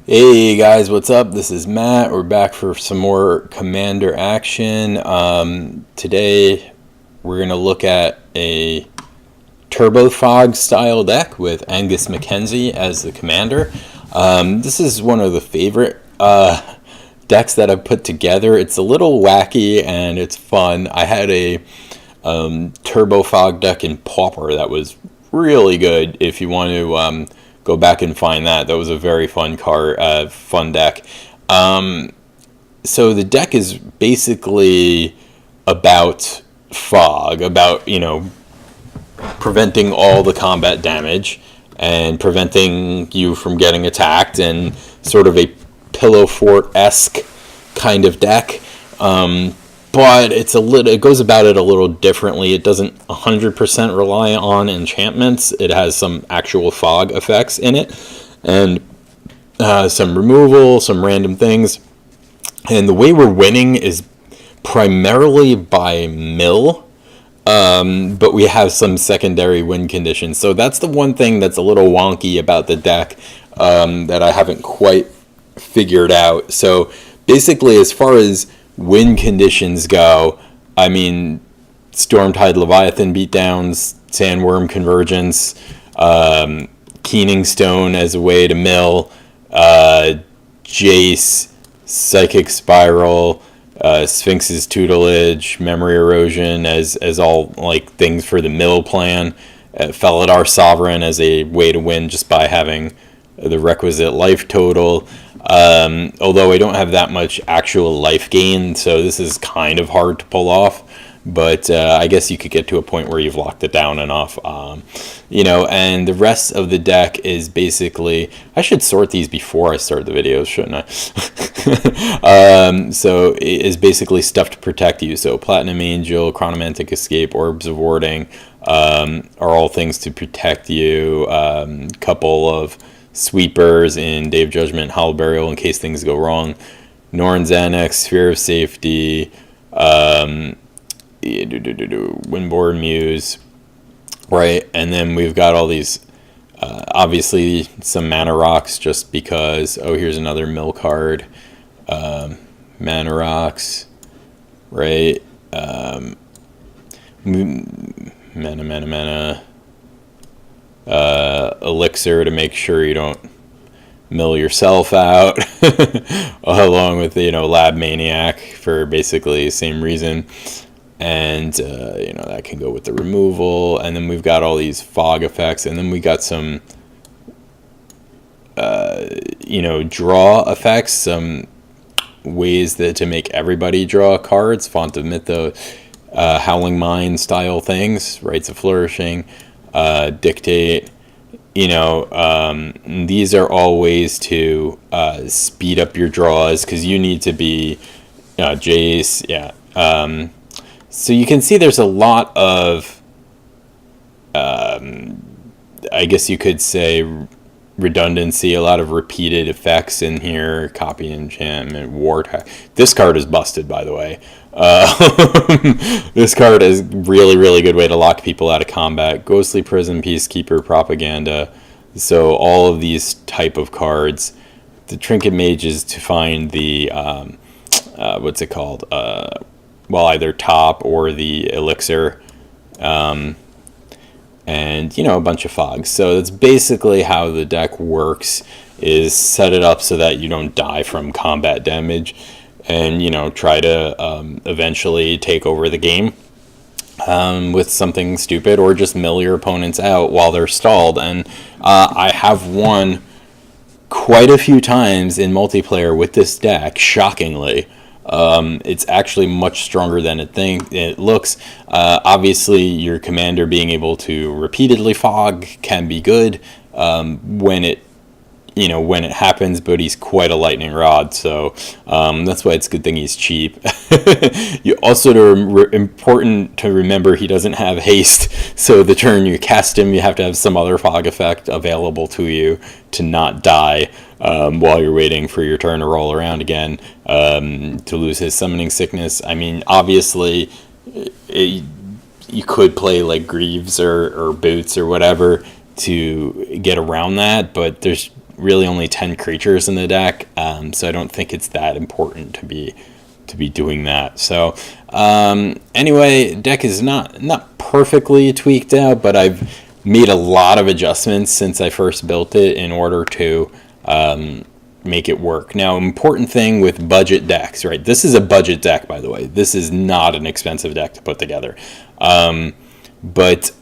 Hey guys, what's up? This is Matt. We're back for some more Commander action. Today we're going to look at a Turbo Fog style deck with Angus Mackenzie as the commander. This is one of the favorite decks that I've put together. It's a little wacky and it's fun. I had a Turbo Fog deck in Pauper that was really good. If you want to go back and find that, that was a very fun fun deck. So the deck is basically about fog, about preventing all the combat damage and preventing you from getting attacked, and sort of a pillow fort-esque kind of deck. But it goes about it a little differently. It doesn't 100% rely on enchantments. It has some actual fog effects in it, and some removal, some random things. And the way we're winning is primarily by mill, but we have some secondary win conditions. So that's the one thing that's a little wonky about the deck, that I haven't quite figured out. So basically, as far as win conditions go, I mean, Stormtide Leviathan beatdowns, Sandworm Convergence, Keening Stone as a way to mill, Jace, Psychic Spiral, Sphinx's Tutelage, Memory Erosion as all like things for the mill plan, Felidar Sovereign as a way to win just by having the requisite life total. Although I don't have that much actual life gain, so this is kind of hard to pull off. But I guess you could get to a point where you've locked it down enough. And the rest of the deck is basically... I should sort these before I start the videos, shouldn't I? So it is basically stuff to protect you. So Platinum Angel, Chronomantic Escape, Orbs of Warding are all things to protect you. Couple of sweepers in Day of Judgment, Hollow Burial in case things go wrong, Norn's Annex, Sphere of Safety, Windborne Muse, right? And then we've got all these, obviously some mana rocks just because. Oh, here's another mill card. Mana rocks, right? Mana. Elixir to make sure you don't mill yourself out, along with Lab Maniac for basically the same reason, and that can go with the removal. And then we've got all these fog effects, and then we got some draw effects, some ways to make everybody draw cards, Font of Mythos, Howling Mine style things, Rites of Flourishing, Dictate. These are all ways to speed up your draws, because you need to be Jace. So you can see there's a lot of I guess you could say redundancy, a lot of repeated effects in here. Copy Enchantment, Ward. This card is busted, by the way. This card is really, really good way to lock people out of combat. Ghostly Prison, Peacekeeper, Propaganda. So all of these type of cards. The Trinket Mage is to find the what's it called? Either top or the elixir. And a bunch of fogs. So that's basically how the deck works, is set it up so that you don't die from combat damage, and try to eventually take over the game with something stupid, or just mill your opponents out while they're stalled. And I have won quite a few times in multiplayer with this deck, shockingly. It's actually much stronger than it looks. Obviously, your commander being able to repeatedly fog can be good when it happens, but he's quite a lightning rod, so that's why it's a good thing he's cheap. You also important to remember he doesn't have haste, so the turn you cast him, you have to have some other fog effect available to you to not die while you're waiting for your turn to roll around again, to lose his summoning sickness. I mean, obviously, you could play like Greaves or Boots or whatever to get around that, but there's really only 10 creatures in the deck, so I don't think it's that important to be doing that. So anyway, deck is not perfectly tweaked out, but I've made a lot of adjustments since I first built it in order to make it work. Now, important thing with budget decks, right? This is a budget deck, by the way. This is not an expensive deck to put together. But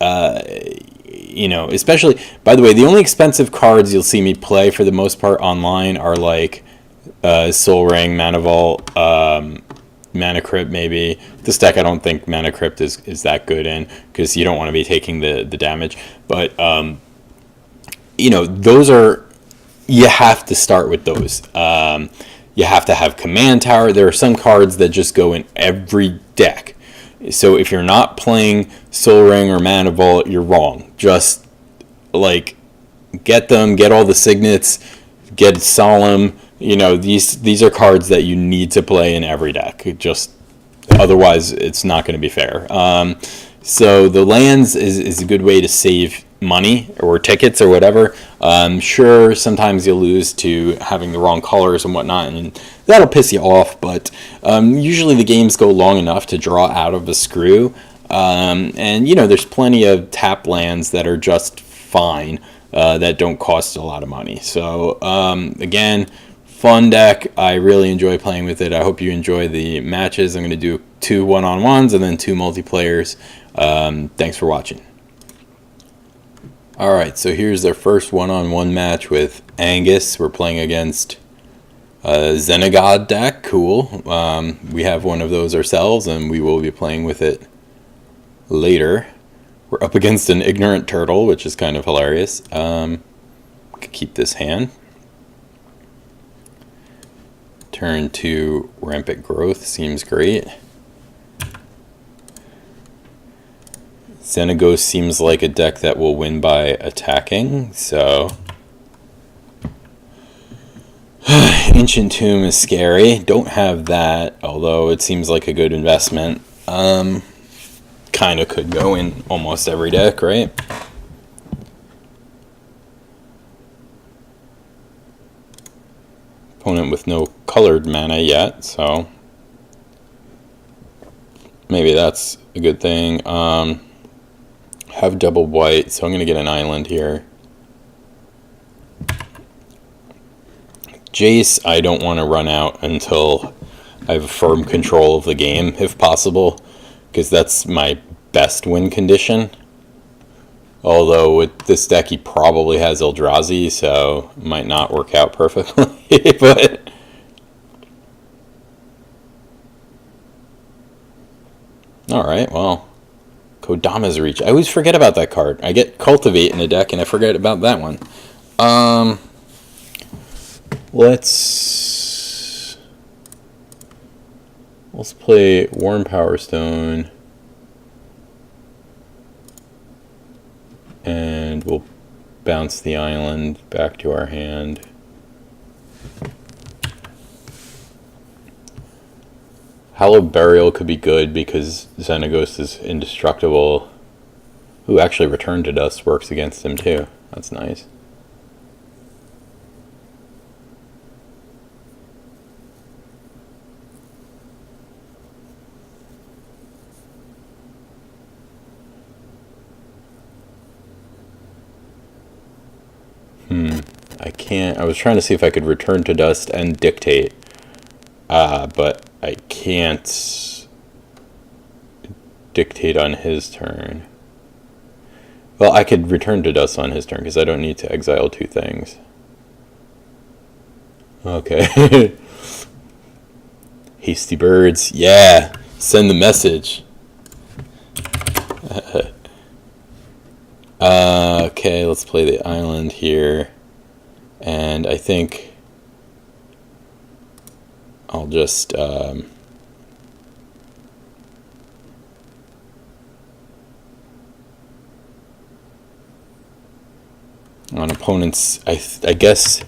you know, especially, by the way, the only expensive cards you'll see me play for the most part online are like Soul Ring, Mana Vault, Mana Crypt maybe. This deck I don't think Mana Crypt is that good in, because you don't want to be taking the damage. But you know, those are, you have to start with those. You have to have Command Tower. There are some cards that just go in every deck. So if you're not playing Soul Ring or Mana Vault, you're wrong. Just like get them, get all the signets, get Solemn. You know, these are cards that you need to play in every deck. Just otherwise, it's not going to be fair. So the lands is a good way to save money or tickets or whatever. Sure, sometimes you'll lose to having the wrong colors and whatnot, and that'll piss you off, but usually the games go long enough to draw out of a screw. And, you know, there's plenty of tap lands that are just fine, that don't cost a lot of money. So, again, fun deck. I really enjoy playing with it. I hope you enjoy the matches. I'm going to do 2 one-on-ones and then 2 multiplayers. Thanks for watching. Alright, so here's their first one-on-one match with Angus. We're playing against a Xenagod deck. Cool. We have one of those ourselves, and we will be playing with it later. We're up against an Ignorant Turtle, which is kind of hilarious. Could keep this hand. Turn to Rampant Growth seems great. Xenagos seems like a deck that will win by attacking, so Ancient Tomb is scary. Don't have that, although it seems like a good investment. Kind of could go in almost every deck, right? Opponent with no colored mana yet, so maybe that's a good thing. Have double white, so I'm going to get an island here. Jace, I don't want to run out until I have firm control of the game, if possible, because that's my best win condition. Although with this deck he probably has Eldrazi, so it might not work out perfectly, but alright, well, Kodama's Reach. I always forget about that card. I get Cultivate in the deck and I forget about that one. Let's play Worn Power Stone, and we'll bounce the island back to our hand. Hallowed Burial could be good because Xenagos is indestructible. Ooh, actually Return to Dust works against him too. That's nice. I can't. I was trying to see if I could Return to Dust and Dictate, but I can't Dictate on his turn. Well, I could Return to Dust on his turn because I don't need to exile 2 things. Okay. Hasty Birds. Yeah. Send the message. Okay, let's play the island here. And I think I'll just on opponents, I guess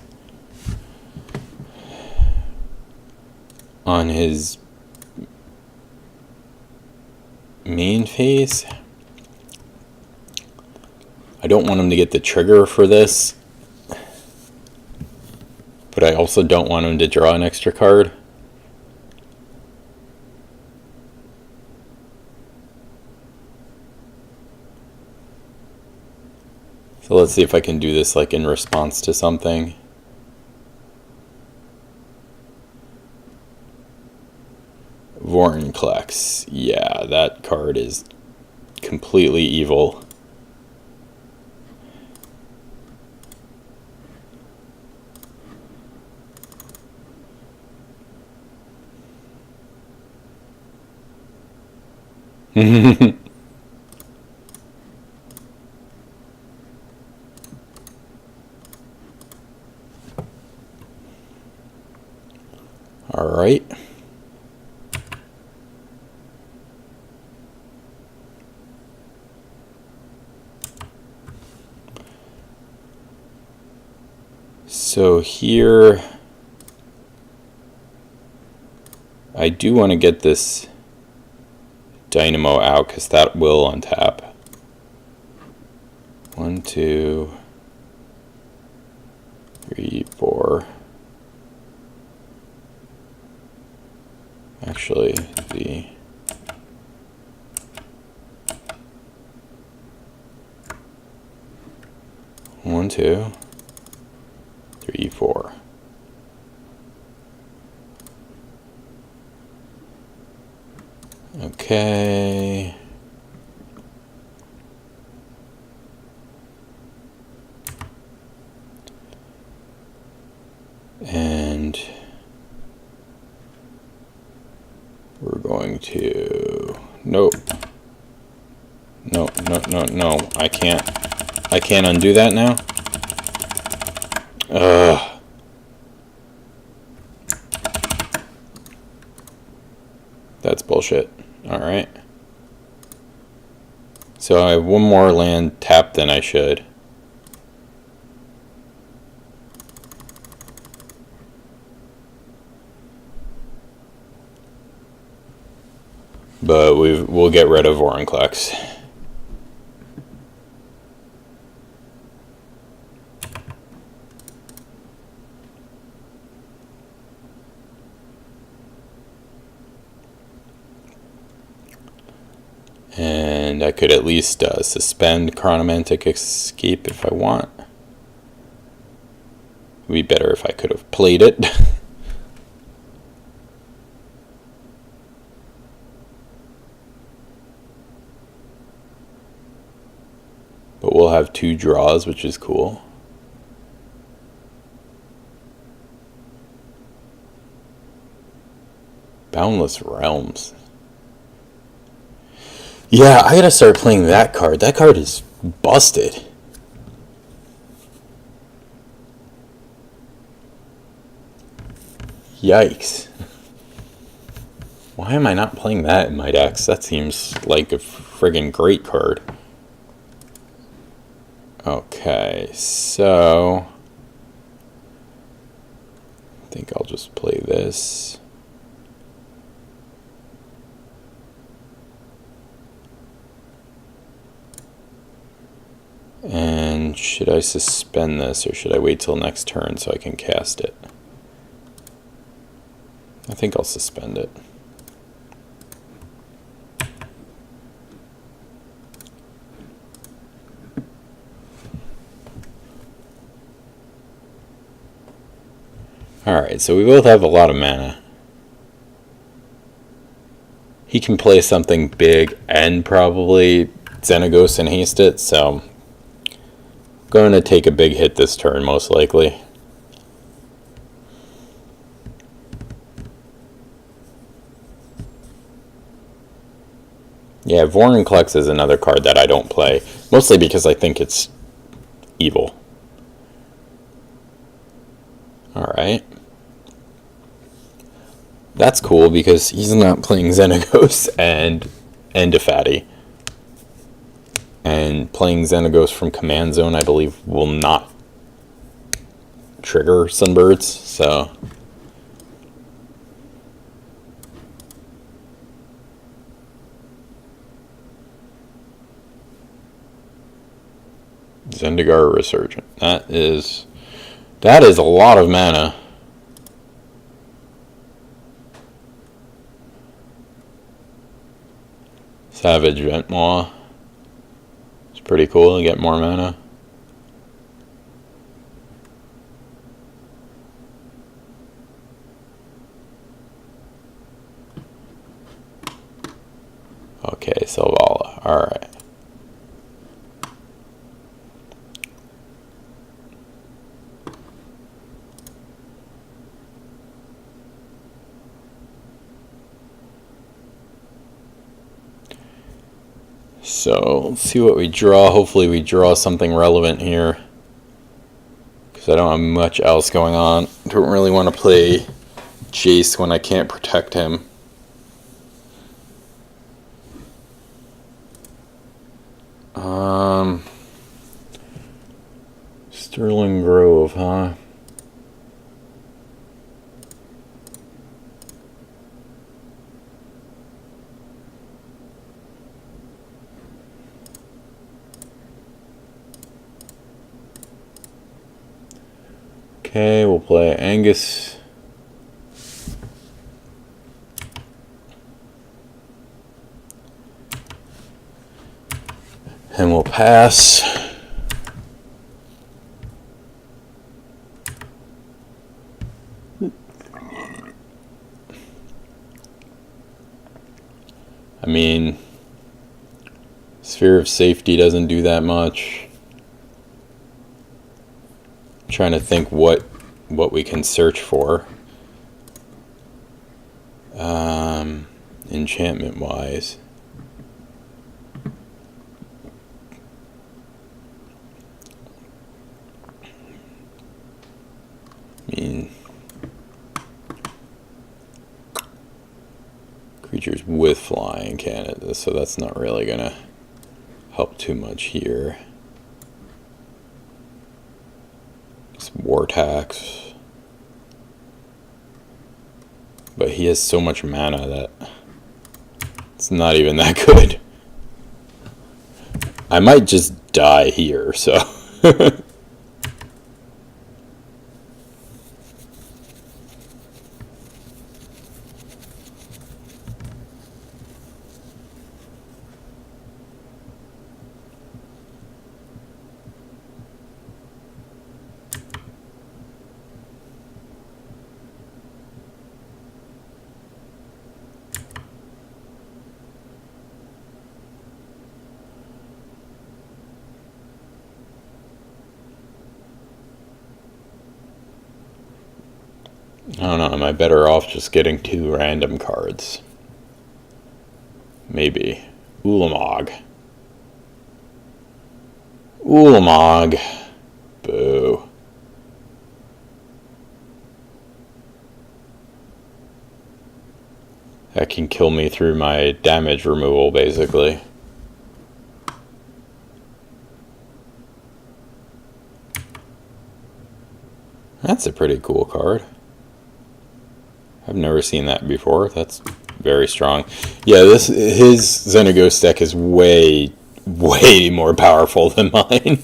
on his main phase, I don't want him to get the trigger for this. But I also don't want him to draw an extra card. So let's see if I can do this like in response to something. Vorinclex. Yeah, that card is completely evil. All right. So here, I do want to get this Dynamo out because that will untap. 1, 2, 3, 4. Actually, the one, 2, 3, 4. Okay. And we're going to, nope. No, no, no, no. I can't undo that now. Ugh. That's bullshit. Alright. So I have one more land tapped than I should. But we'll get rid of Vorinclex. And I could at least suspend Chronomantic Escape if I want. It would be better if I could have played it. But we'll have 2 draws, which is cool. Boundless Realms. Yeah, I gotta start playing that card. That card is busted. Yikes. Why am I not playing that in my decks? That seems like a friggin' great card. Okay, so I think I'll just play this. And should I suspend this or should I wait till next turn so I can cast it? I think I'll suspend it. Alright, so we both have a lot of mana. He can play something big and probably Xenagos and haste it, so I'm going to take a big hit this turn most likely. Yeah, Vorinclex is another card that I don't play, mostly because I think it's evil. Alright. That's cool because he's not playing Xenagos and Fatty. And playing Xenagos from Command Zone, I believe, will not trigger Sunbirds, so... Zendikar Resurgent. That is a lot of mana. Savage Ventmaw. It's pretty cool to get more mana. Okay, Selvala. Alright. So, let's see what we draw. Hopefully we draw something relevant here, because I don't have much else going on. Don't really want to play Jace when I can't protect him. Sterling Grove, huh? Okay, we'll play Angus. And we'll pass. I mean, Sphere of Safety doesn't do that much. I'm trying to think what we can search for. Enchantment wise. I mean, creatures with flying can't, so that's not really gonna help too much here. It's War Tax, but he has so much mana that it's not even that good. I might just die here, so. I don't know, am I better off just getting 2 random cards? Maybe. Ulamog. Ulamog. Boo. That can kill me through my damage removal, basically. That's a pretty cool card. I've never seen that before. That's very strong. Yeah, his Xenaghost deck is way more powerful than mine.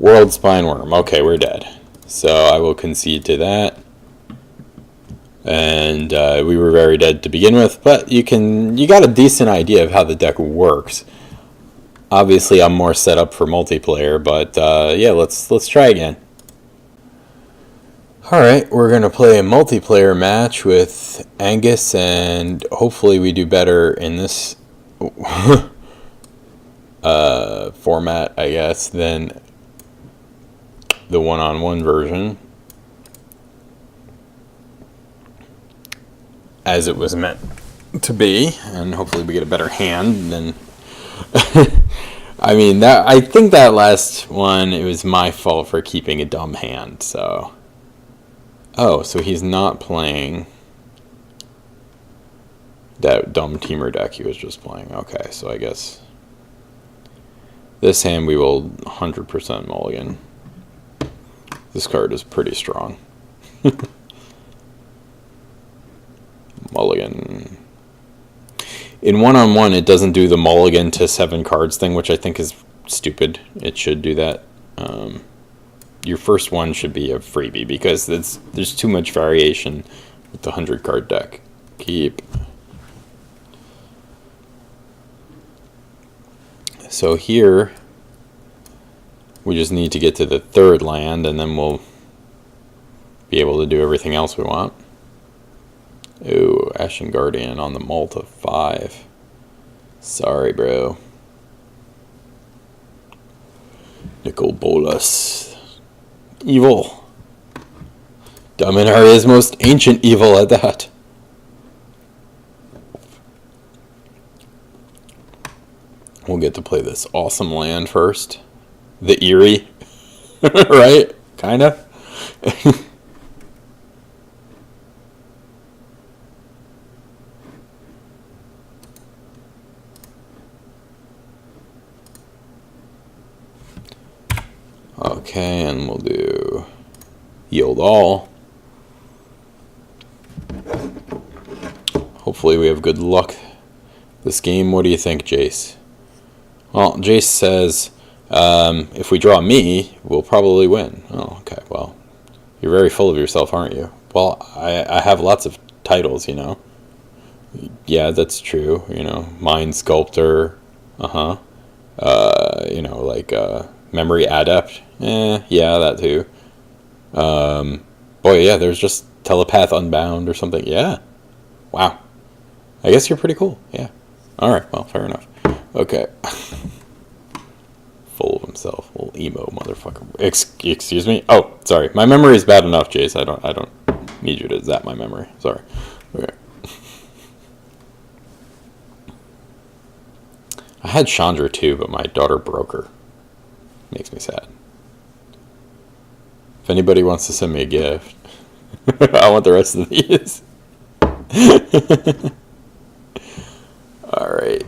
World Spineworm. Okay, we're dead. So I will concede to that. And we were very dead to begin with, but you got a decent idea of how the deck works. Obviously, I'm more set up for multiplayer, but yeah, let's try again. Alright, we're going to play a multiplayer match with Angus, and hopefully we do better in this format, I guess, than the one-on-one version, as it was meant to be, and hopefully we get a better hand than I mean, I think that last one, it was my fault for keeping a dumb hand, so. Oh, so he's not playing that dumb teamer deck he was just playing. Okay, so I guess this hand we will 100% mulligan. This card is pretty strong. Mulligan. In one-on-one, it doesn't do the mulligan to 7 cards thing, which I think is stupid. It should do that. Your first one should be a freebie because there's too much variation with the 100-card deck. Keep. So here, we just need to get to the 3rd land, and then we'll be able to do everything else we want. Ooh, Ashen Guardian on the mult of 5. Sorry, bro. Nicol Bolas. Evil. Dominar is most ancient evil at that. We'll get to play this awesome land first. The Eerie. Right? Kinda. Okay, and we'll do Yield All. Hopefully we have good luck this game. What do you think, Jace? Well, Jace says, if we draw me, we'll probably win. Oh, okay, well, you're very full of yourself, aren't you? Well, I have lots of titles, you know. Yeah, that's true, you know. Mind Sculptor, you know, like, Memory Adept. Yeah, that too. Boy, yeah, there's just Telepath Unbound or something. Yeah. Wow. I guess you're pretty cool. Yeah. Alright, well, fair enough. Okay. Full of himself. Little emo motherfucker. Excuse me? Oh, sorry. My memory is bad enough, Jace. I don't need you to zap my memory. Sorry. Okay. I had Chandra too, but my daughter broke her. Makes me sad. If anybody wants to send me a gift, I want the rest of these. Alright.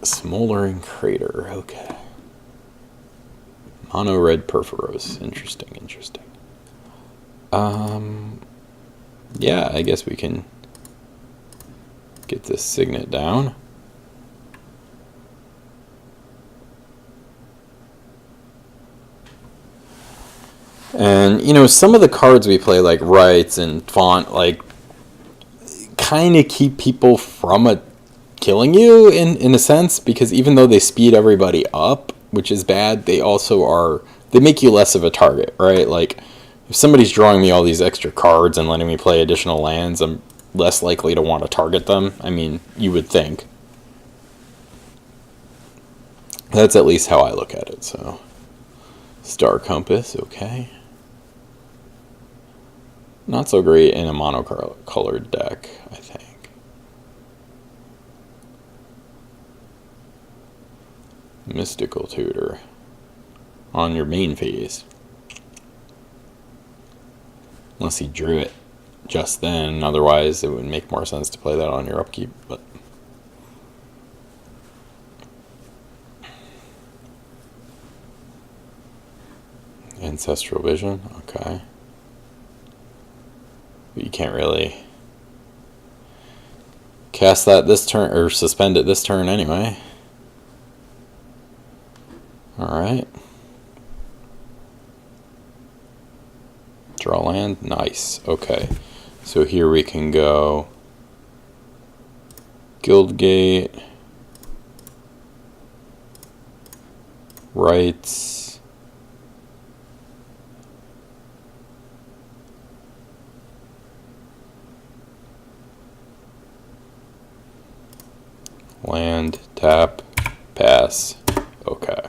Smoldering Crater. Okay. Mono Red Perforos. Interesting. Yeah, I guess we can get this Signet down. And, you know, some of the cards we play, like Rights and Font, like, kind of keep people from killing you, in a sense, because even though they speed everybody up, which is bad, they also they make you less of a target, right? Like, if somebody's drawing me all these extra cards and letting me play additional lands, I'm less likely to want to target them. I mean, you would think. That's at least how I look at it, so. Star Compass, okay. Not so great in a monocolored deck, I think. Mystical Tutor on your main phase. Unless he drew it just then, otherwise it would make more sense to play that on your upkeep, but Ancestral Vision, okay. But you can't really cast that this turn, or suspend it this turn anyway. Alright. Draw land, nice, okay. So here we can go Guildgate, Rights, land, tap, pass, okay.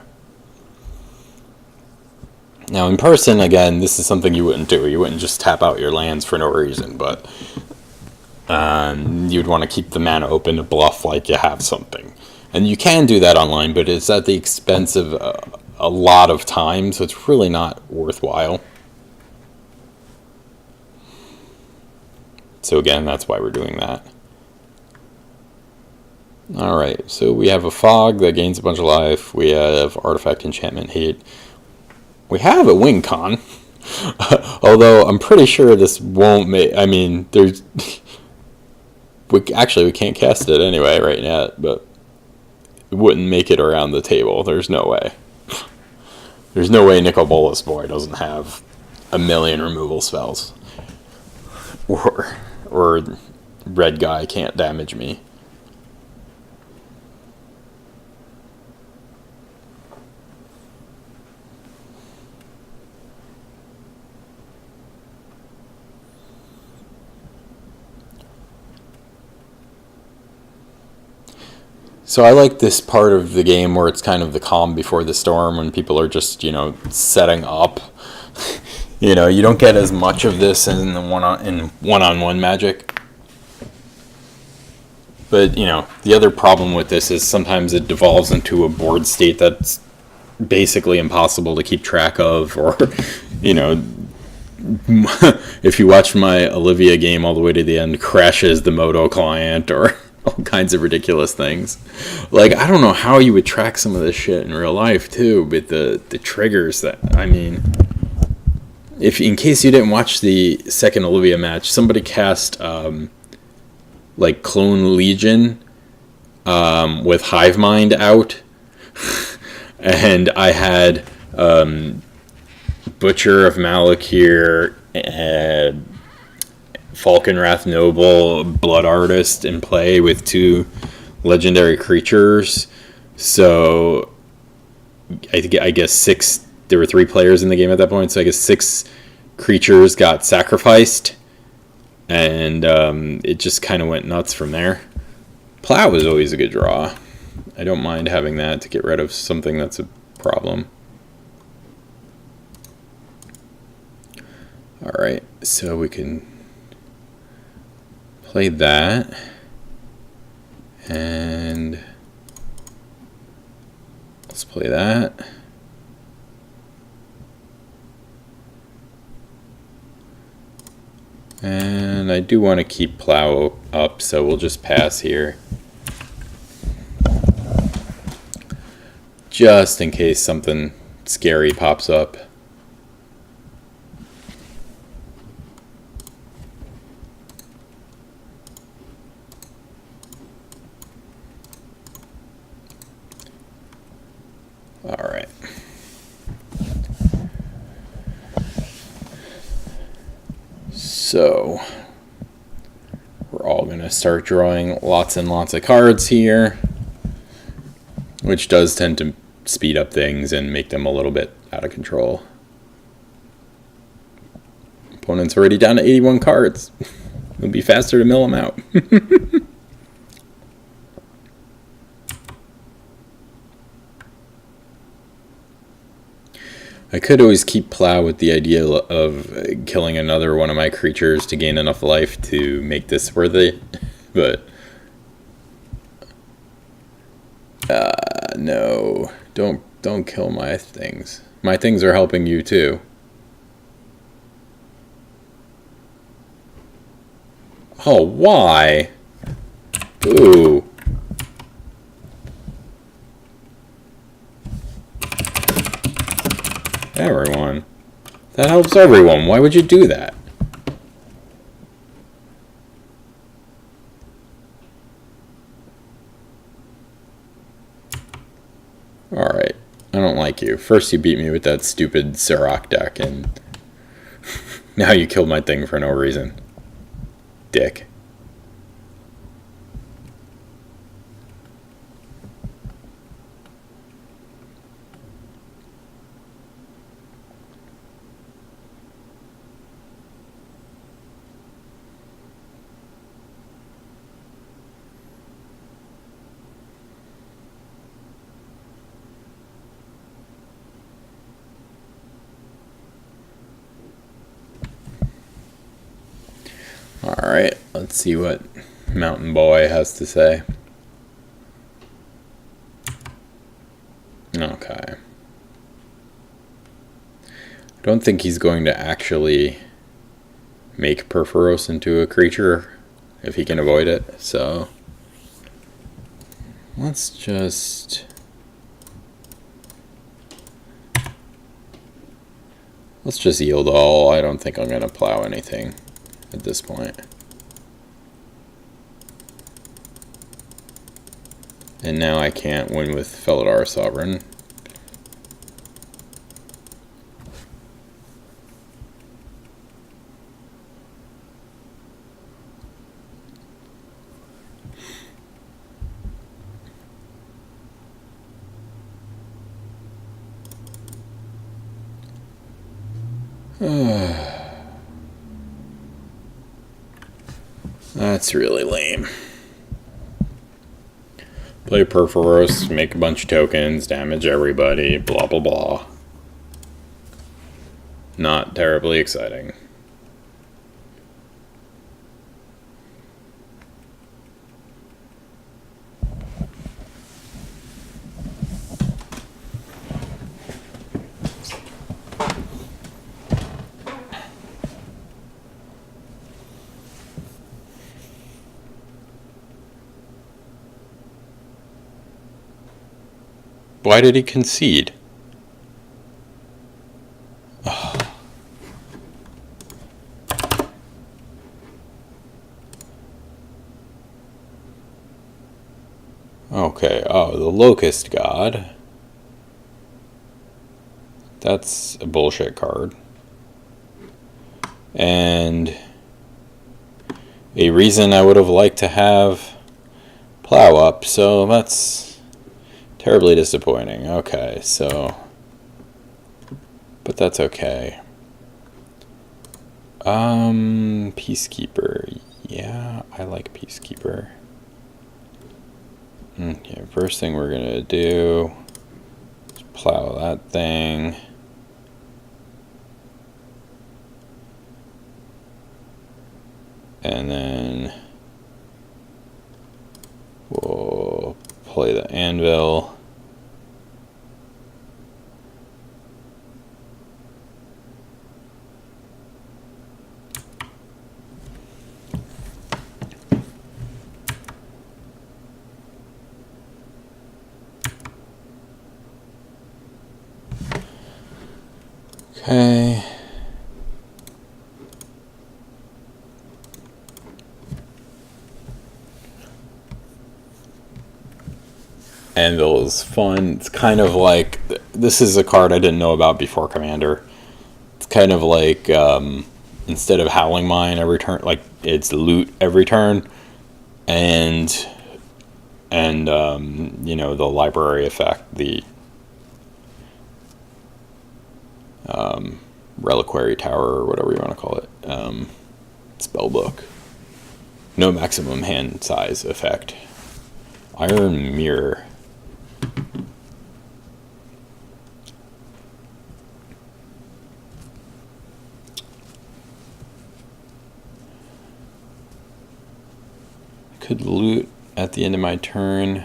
Now in person, again, this is something you wouldn't do. You wouldn't just tap out your lands for no reason, but you'd want to keep the mana open to bluff like you have something. And you can do that online, but it's at the expense of a lot of time, so it's really not worthwhile. So again, that's why we're doing that. Alright, so we have a Fog that gains a bunch of life. We have Artifact Enchantment Hate. We have a Wing Con. Although I'm pretty sure this won't make... I mean, there's... we can't cast it anyway right now, but it wouldn't make it around the table. There's no way. There's no way Nicol Bolas Boy doesn't have a million removal spells. Or red guy can't damage me. So I like this part of the game where it's kind of the calm before the storm, when people are just, setting up. You don't get as much of this in one-on-one Magic. But, the other problem with this is sometimes it devolves into a board state that's basically impossible to keep track of, or, if you watch my Olivia game all the way to the end, crashes the Moto client, or all kinds of ridiculous things. Like, I don't know how you would track some of this shit in real life, too, but the triggers that, if in case you didn't watch the second Olivia match, somebody cast, Clone Legion, with Hive Mind out, and I had, Butcher of Malakir, Falconwrath Noble, Blood Artist in play with 2 legendary creatures. So I guess 6, there were 3 players in the game at that point, so I guess 6 creatures got sacrificed, and it just kind of went nuts from there. Plow is always a good draw. I don't mind having that to get rid of something that's a problem. Alright, so we can play that, and let's play that. And I do want to keep Plow up, so we'll just pass here, just in case something scary pops up. Alright. So, we're all going to start drawing lots and lots of cards here, which does tend to speed up things and make them a little bit out of control. Opponent's already down to 81 cards. It'll be faster to mill them out. I could always keep Plow with the idea of killing another one of my creatures to gain enough life to make this worthy, but no, don't kill my things. My things are helping you too. Oh, why? Ooh. Everyone. That helps everyone. Why would you do that? Alright. I don't like you. First you beat me with that stupid Sirach deck, and now you killed my thing for no reason. Dick. Alright, let's see what Mountain Boy has to say. Okay. I don't think he's going to actually make Perforos into a creature if he can avoid it, so let's just yield all. I don't think I'm going to plow anything at this point. And now I can't win with Felidar Sovereign. That's really lame. Play Perforos, make a bunch of tokens, damage everybody, blah blah blah. Not terribly exciting. Why did he concede? Oh. Okay, oh, the Locust God. That's a bullshit card. And a reason I would have liked to have Plow up, so that's terribly disappointing. Okay, so, but that's okay. Peacekeeper. Yeah, I like Peacekeeper. Okay, first thing we're gonna do is plow that thing. And then we'll play the anvil. Okay. Anvil is fun. It's kind of like, this is a card I didn't know about before Commander. It's kind of like, instead of Howling Mine every turn, like it's loot every turn, and you know, the library effect, the reliquary tower, or whatever you want to call it, spellbook. No maximum hand size effect. Iron Mirror. Could loot at the end of my turn.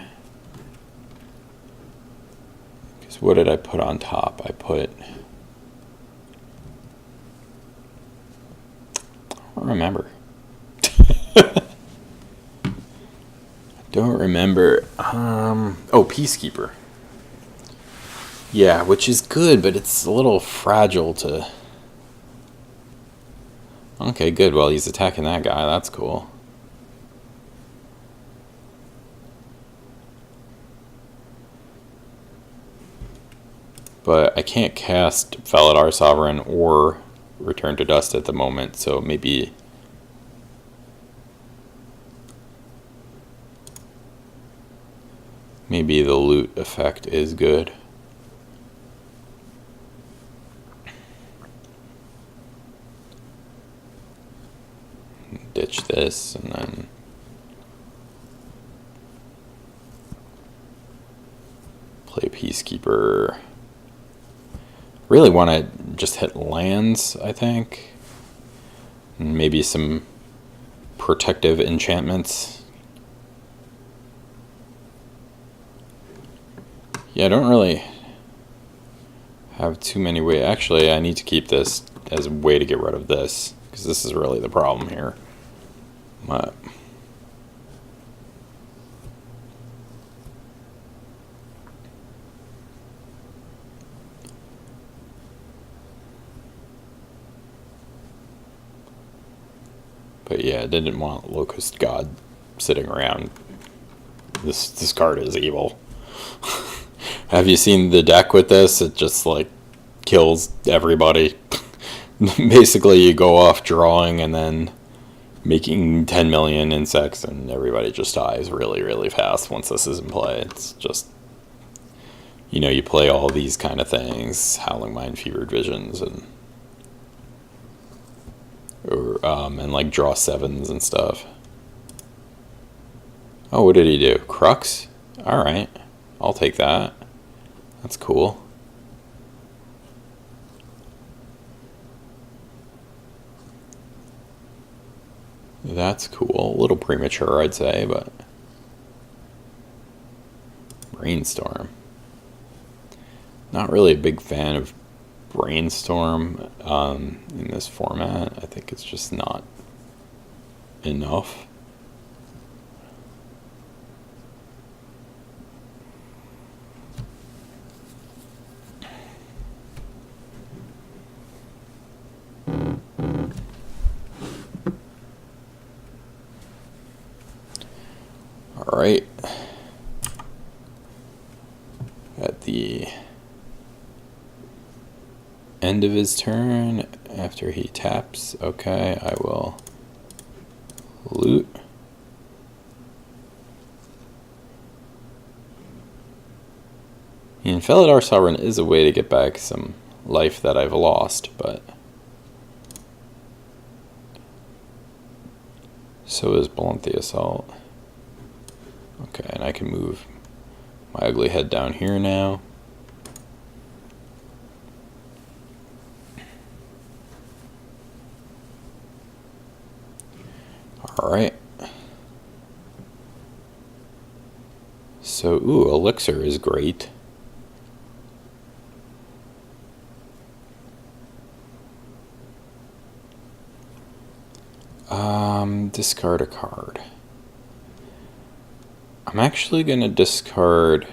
Because what did I put on top? I put... I don't remember. Don't remember. Oh, Peacekeeper. Yeah, which is good, but it's a little fragile to... Okay, good. Well, he's attacking that guy. That's cool. But I can't cast Felidar Sovereign or Return to Dust at the moment, so maybe... Maybe the loot effect is good. Ditch this and then play Peacekeeper. Really want to just hit lands, I think. And maybe some protective enchantments. Yeah, I don't really have too many ways. Actually, I need to keep this as a way to get rid of this, because this is really the problem here. But yeah, I didn't want Locust God sitting around this card is evil. Have you seen the deck with this? It just like kills everybody. Basically, you go off drawing and then making 10 million insects, and everybody just dies really, really fast once this is in play. It's just, you know, you play all these kind of things, Howling Mind, Fevered Visions, and like draw 7s and stuff. Oh, what did he do? Crux? Alright, I'll take that. That's cool. That's cool. A little premature, I'd say, but... Brainstorm. Not really a big fan of Brainstorm in this format. I think it's just not enough. Alright. At the end of his turn, after he taps, okay, I will loot. And Felidar Sovereign is a way to get back some life that I've lost, but so is Blunt the Assault. Okay, and I can move my ugly head down here now. Alright. So, ooh, Elixir is great. Discard a card. I'm actually going to discard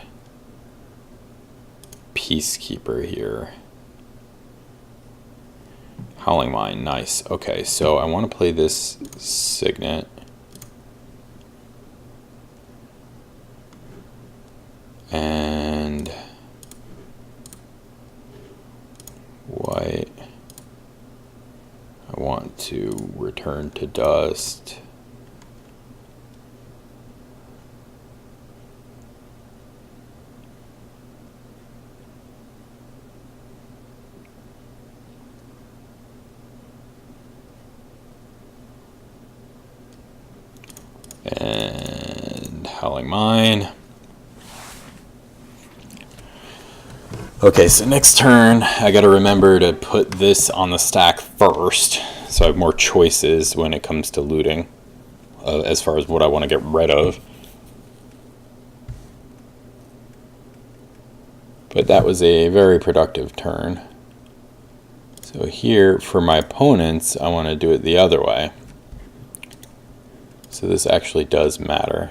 Peacekeeper here. Howling Mine, nice. Okay, so I want to play this Signet. And white. I want to return to dust. And Howling Mine. Okay, so next turn, I gotta remember to put this on the stack first, so I have more choices when it comes to looting, as far as what I want to get rid of. But that was a very productive turn. So here, for my opponents, I want to do it the other way. So this actually does matter.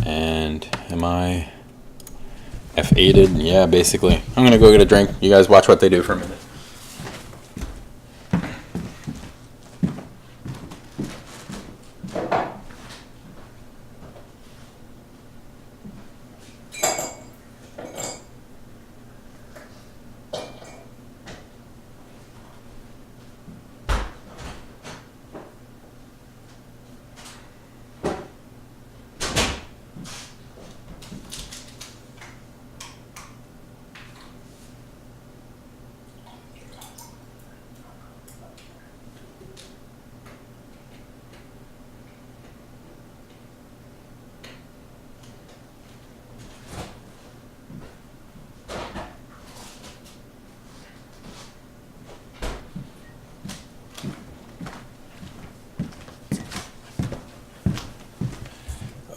And am I F8'd? Yeah, basically. I'm gonna go get a drink. You guys watch what they do for a minute.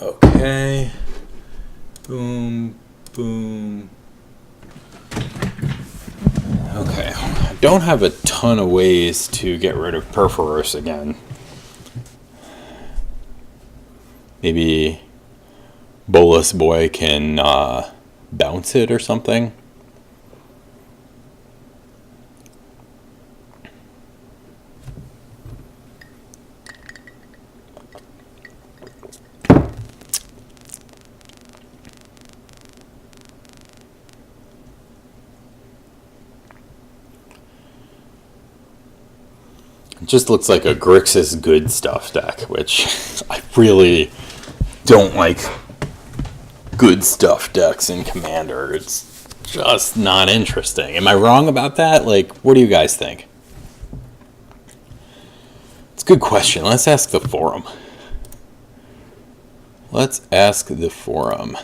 Okay. Boom, boom. Okay, don't have a ton of ways to get rid of Perforos again. Maybe Bolus Boy can bounce it or something. It just looks like a Grixis good stuff deck, which I really don't like good stuff decks in Commander. It's just not interesting. Am I wrong about that? Like, what do you guys think? It's a good question. Let's ask the forum. Let's ask the forum.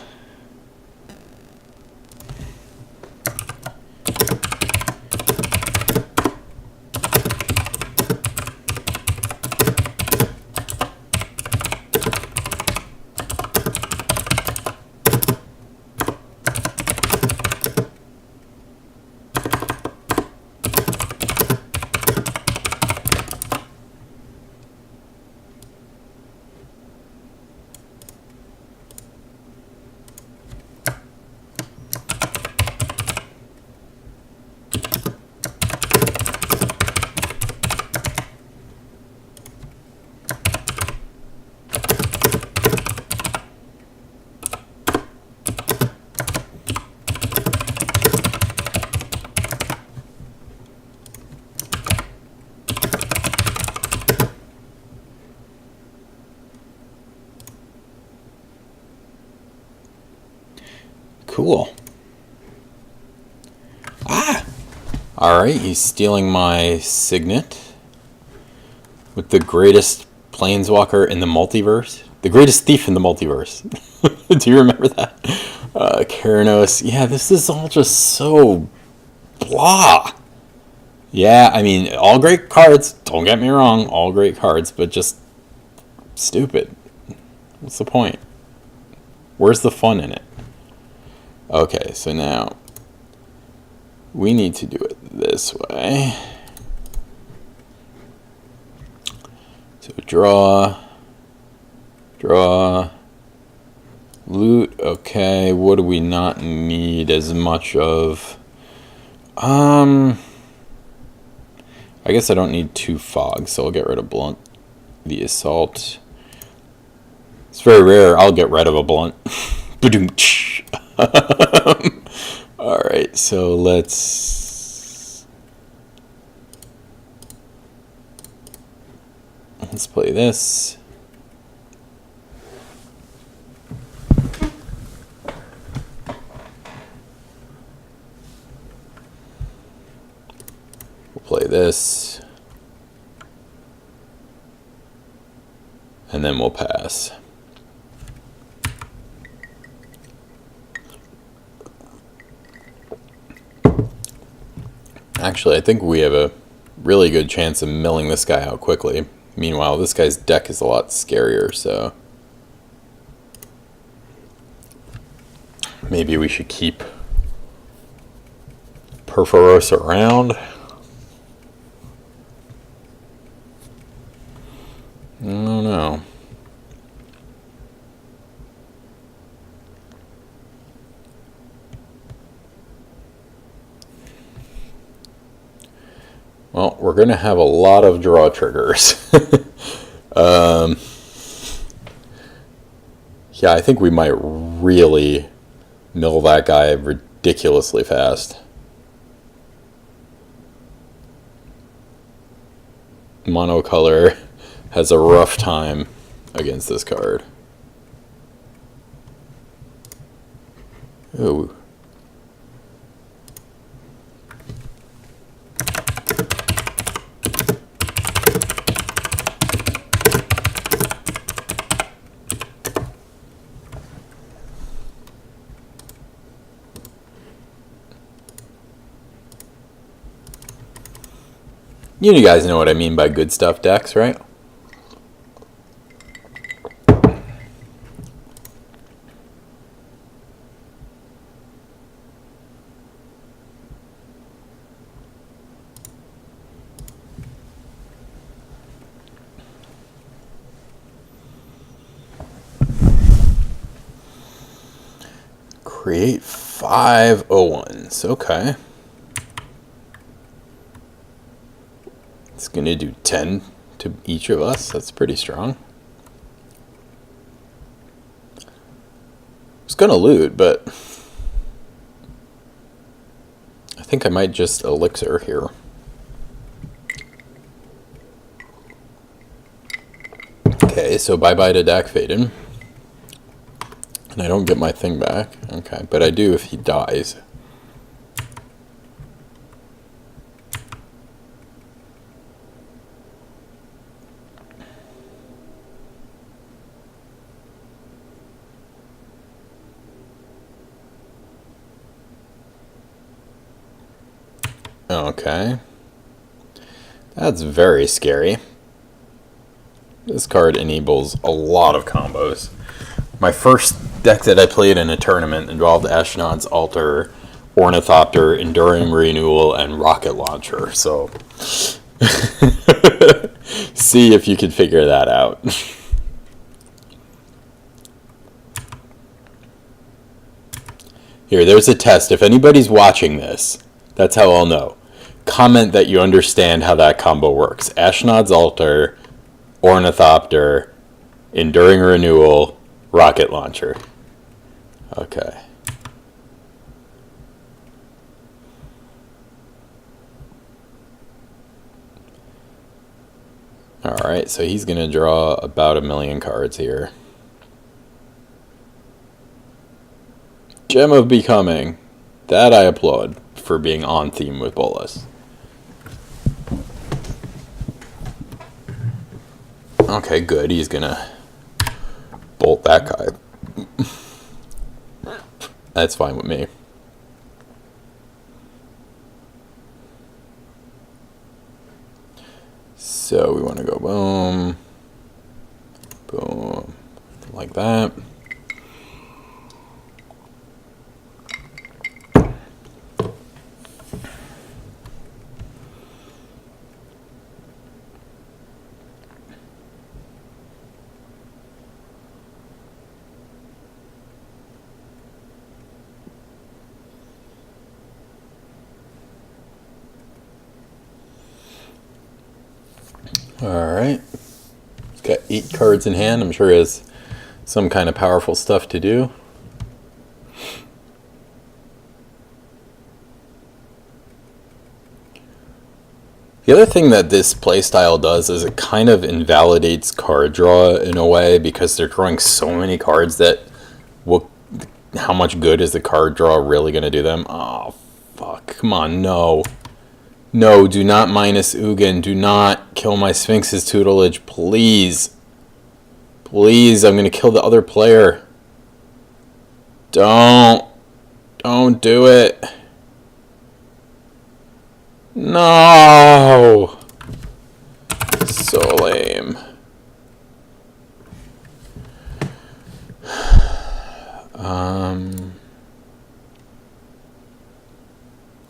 Cool. Ah! Alright, he's stealing my Signet with the greatest planeswalker in the multiverse. The greatest thief in the multiverse. Do you remember that? Keranos. Yeah, this is all just so blah. Yeah, I mean, all great cards. Don't get me wrong. All great cards, but just stupid. What's the point? Where's the fun in it? Okay, so now we need to do it this way. So draw, loot. Okay, what do we not need as much of? I guess I don't need 2 fogs, so I'll get rid of blunt. The assault. It's very rare I'll get rid of a blunt. Alright, so let's play this. We'll play this. And then we'll pass. Actually, I think we have a really good chance of milling this guy out quickly. Meanwhile, this guy's deck is a lot scarier, so maybe we should keep Perforos around. I don't know. Well, we're going to have a lot of draw triggers. Yeah, I think we might really mill that guy ridiculously fast. Monocolor has a rough time against this card. Ooh. You guys know what I mean by good stuff decks, right? Create 5 O1s. Okay. It's going to do 10 to each of us. That's pretty strong. I was going to loot, but I think I might just elixir here. Okay, so bye-bye to Dak Faden. And I don't get my thing back. Okay, but I do if he dies. Okay. That's very scary. This card enables a lot of combos. My first deck that I played in a tournament involved Ashnod's Altar, Ornithopter, Enduring Renewal, and Rocket Launcher. So, see if you can figure that out. Here, there's a test. If anybody's watching this, that's how I'll know. Comment that you understand how that combo works. Ashnod's Altar, Ornithopter, Enduring Renewal, Rocket Launcher. Okay. Alright, so he's going to draw about 1,000,000 cards here. Gem of Becoming. That I applaud for being on theme with Bolas. Okay, good. He's gonna bolt that guy. That's fine with me. So we want to go boom, boom, like that. Alright, he's got 8 cards in hand. I'm sure he has some kind of powerful stuff to do. The other thing that this playstyle does is it kind of invalidates card draw in a way, because they're drawing so many cards that how much good is the card draw really going to do them? Oh, fuck. Come on, no. No, do not minus Ugin. Do not kill my Sphinx's tutelage, please. Please, I'm going to kill the other player. Don't do it. No. So lame.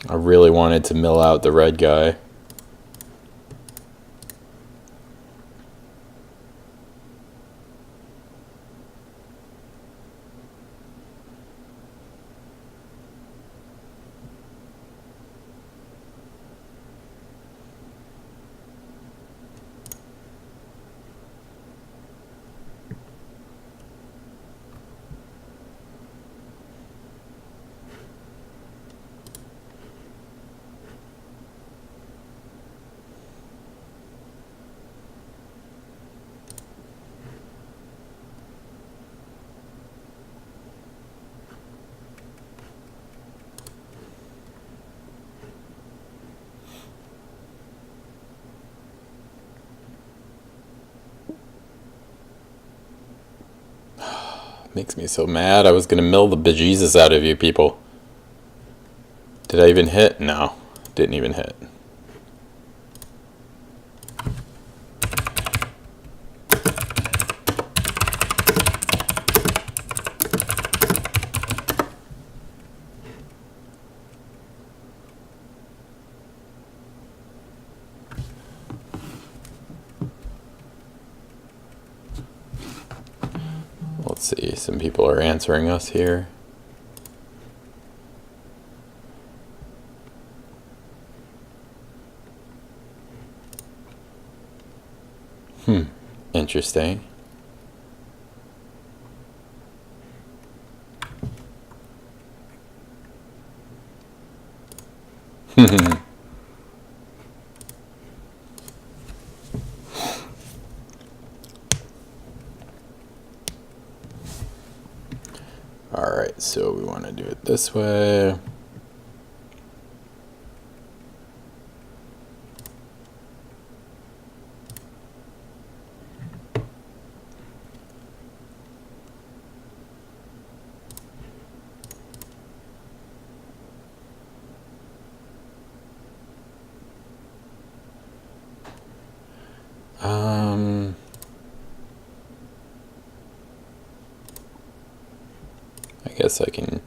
I really wanted to mill out the red guy. Makes me so mad. I was gonna mill the bejesus out of you people. Did I even hit? No, didn't even hit. Let's see, some people are answering us here. Interesting. Alright, so we want to do it this way. I guess I can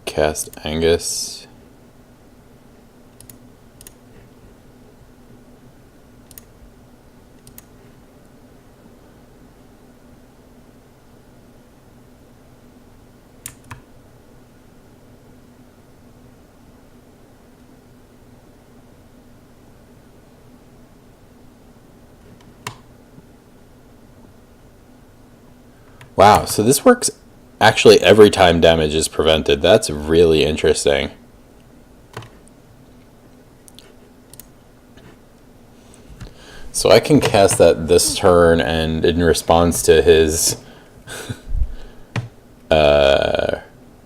cast Angus. Wow, so this works actually every time damage is prevented. That's really interesting. So I can cast that this turn, and in response to his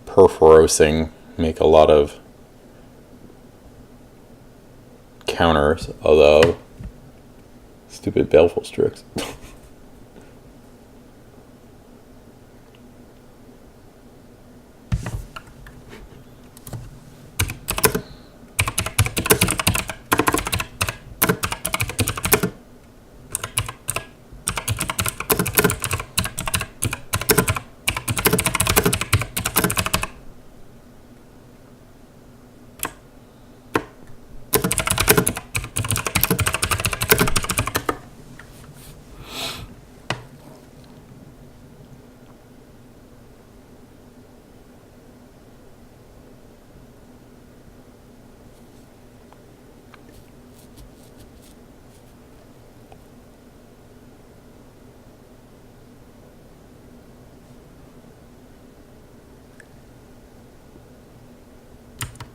Perforosing, make a lot of counters, although stupid Baleful Strix.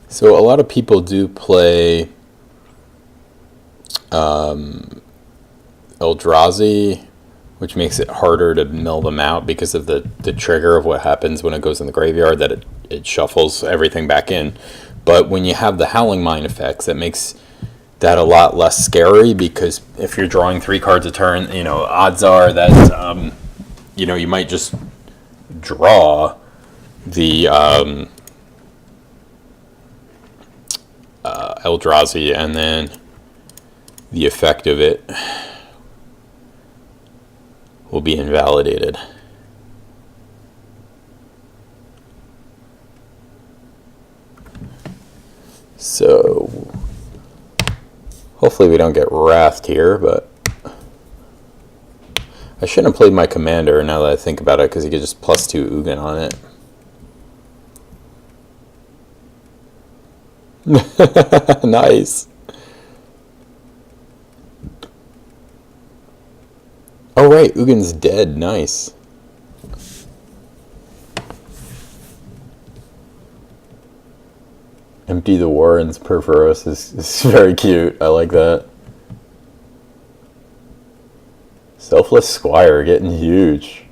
So a lot of people do play Eldrazi, which makes it harder to mill them out because of the trigger of what happens when it goes in the graveyard, that it shuffles everything back in. But when you have the Howling Mine effects, that makes that a lot less scary, because if you're drawing 3 cards a turn, odds are that, you might just draw the Eldrazi, and then the effect of it will be invalidated. So hopefully we don't get wrathed here, but I shouldn't have played my commander now that I think about it, because he could just +2 Ugin on it. Nice. Oh right, Ugin's dead. Nice. Empty the Warrens Perforos is very cute. I like that. Selfless Squire getting huge.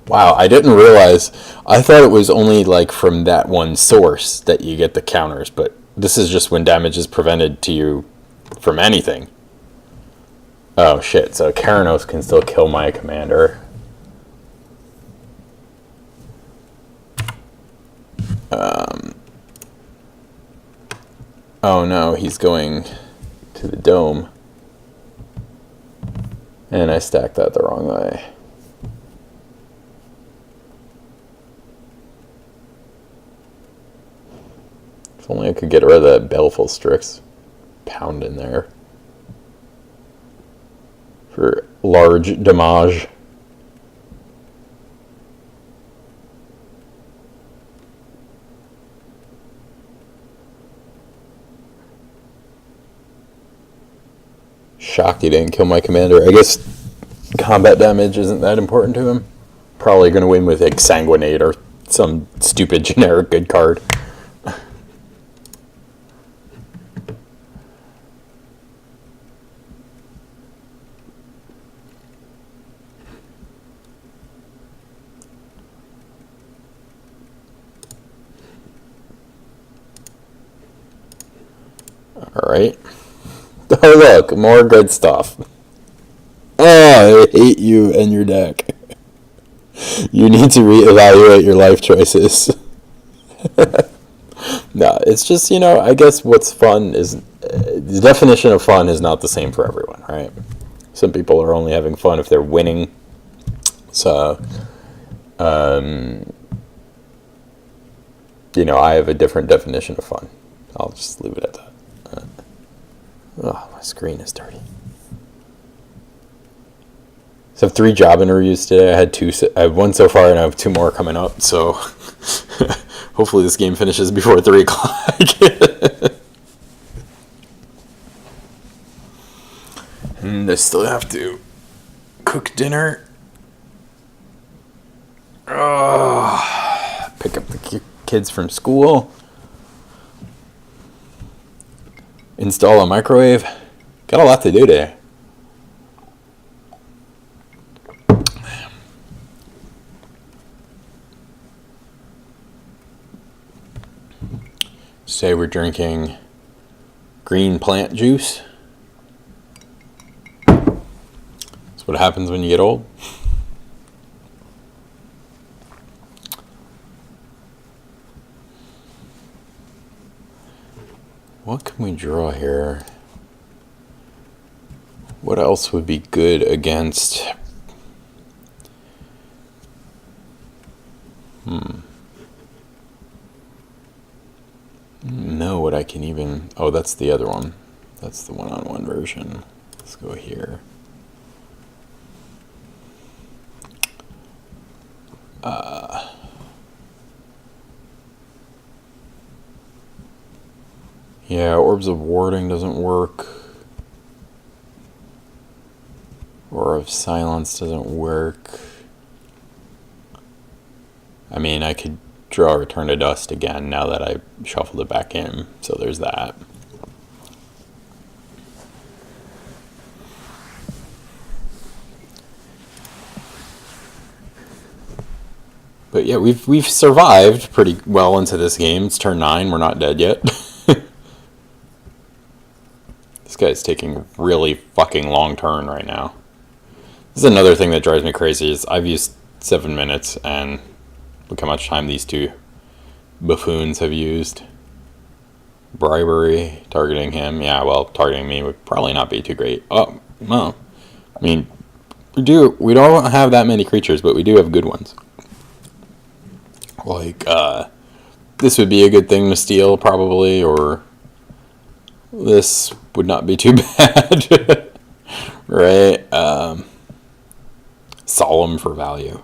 Wow, I didn't realize. I thought it was only like from that one source that you get the counters, but this is just when damage is prevented to you from anything. Oh shit, so Keranos can still kill my commander. Oh no, he's going to the dome. And I stacked that the wrong way. If only I could get rid of that Baleful Strix pound in there for large damage. shocked he didn't kill my commander. I guess combat damage isn't that important to him. Probably going to win with Exsanguinate or some stupid generic good card. Alright. Oh look, more good stuff. Oh, I hate you and your deck. You need to reevaluate your life choices. No, it's just, I guess what's fun is... the definition of fun is not the same for everyone, right? Some people are only having fun if they're winning. So, I have a different definition of fun. I'll just leave it at that. Oh, my screen is dirty. So I have 3 job interviews today. I had 1 so far, and I have 2 more coming up. So hopefully this game finishes before 3 o'clock. And I still have to cook dinner. Pick up the kids from school. Install a microwave. Got a lot to do today. Today we're drinking green plant juice. That's what happens when you get old. What can we draw here? What else would be good against... know what I can even... Oh, that's the other one. That's the one-on-one version. Let's go here. Yeah, Orbs of Warding doesn't work. Aura of Silence doesn't work. I mean, I could draw Return to Dust again now that I shuffled it back in, so there's that. But yeah, we've survived pretty well into this game. It's turn 9, we're not dead yet. This guy's taking a really fucking long turn right now. This is another thing that drives me crazy is I've used 7 minutes and look how much time these 2 buffoons have used. Bribery, targeting him. Yeah, well, targeting me would probably not be too great. Oh, well, I mean, we don't have that many creatures, but we do have good ones. Like, this would be a good thing to steal, probably, or this would not be too bad. Right? Solemn for value.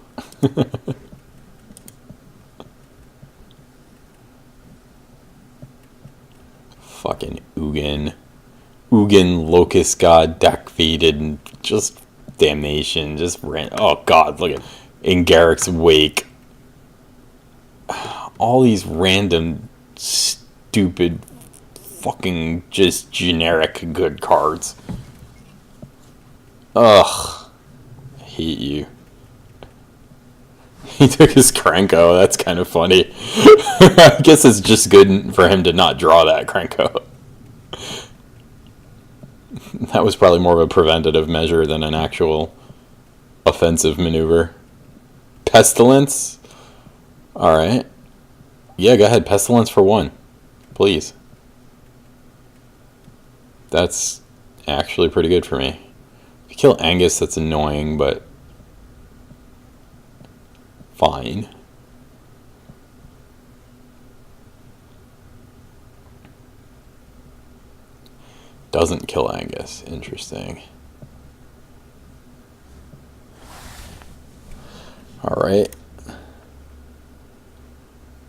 Fucking Ugin. Ugin, Locust God, deck feeded, and just damnation. Just oh god, look at in Garrick's Wake. All these random, stupid, fucking just generic good cards. Ugh. I hate you. He took his Krenko. That's kind of funny. I guess it's just good for him to not draw that Krenko. That was probably more of a preventative measure than an actual offensive maneuver. Pestilence? Alright. Yeah, go ahead. Pestilence for 1. Please. That's actually pretty good for me. If you kill Angus, that's annoying, but fine. Doesn't kill Angus. Interesting. Alright.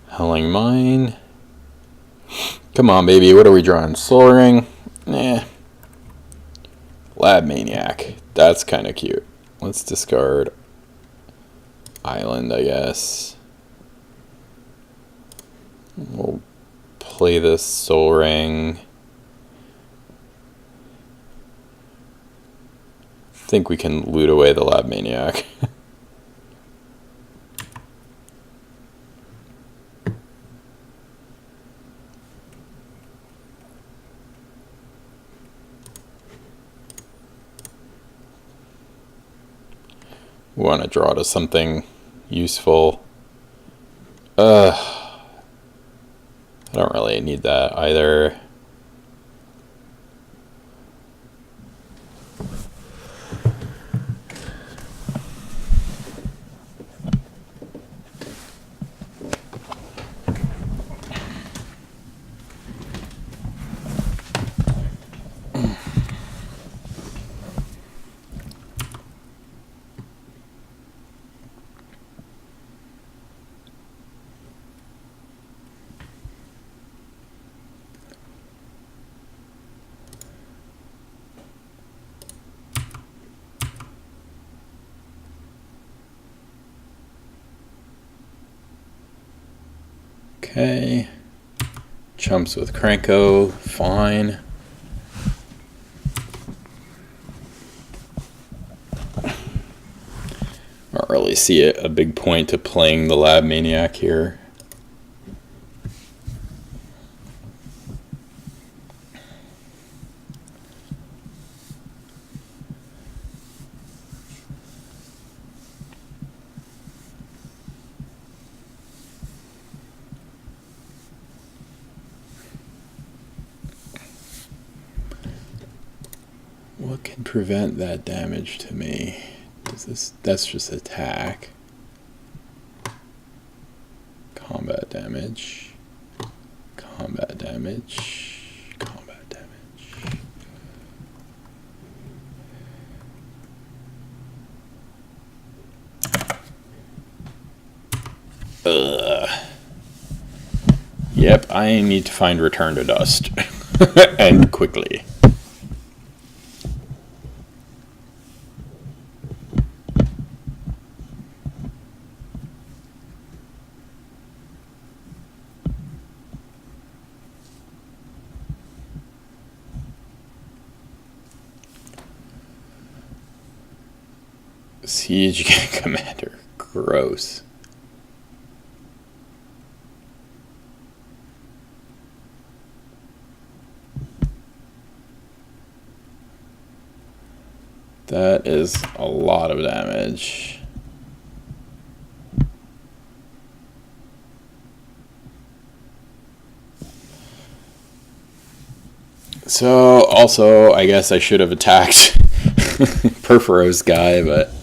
Howling Mine. Come on, baby. What are we drawing? Soul Ring? Eh. Lab Maniac. That's kind of cute. Let's discard Island, I guess. We'll play this Soul Ring. Think we can loot away the Lab Maniac. We want to draw to something useful. I don't really need that either. Okay, chumps with Cranko, fine. I don't really see a big point to playing the Lab Maniac here. What can prevent that damage to me? That's just attack. Combat damage. Combat damage. Combat damage. Yep, I need to find Return to Dust. And quickly. Siege Commander. Gross. That is a lot of damage. So, also, I guess I should have attacked Perforos guy, but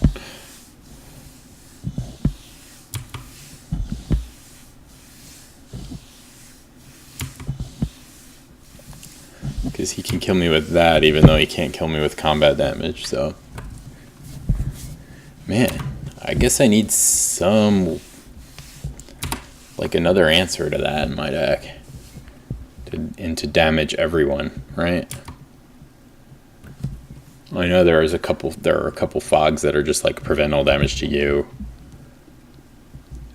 because he can kill me with that, even though he can't kill me with combat damage, so. Man, I guess I need some, like, another answer to that in my deck. And to damage everyone, right? I know there are a couple fogs that are just like prevent all damage to you.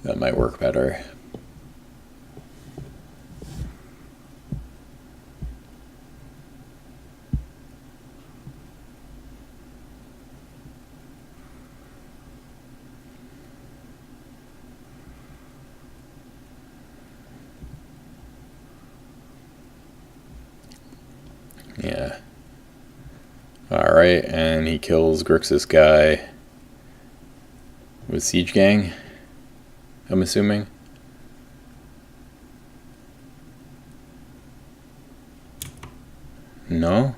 That might work better. Yeah. Alright, and he kills Grixis guy with Siege Gang, I'm assuming. No?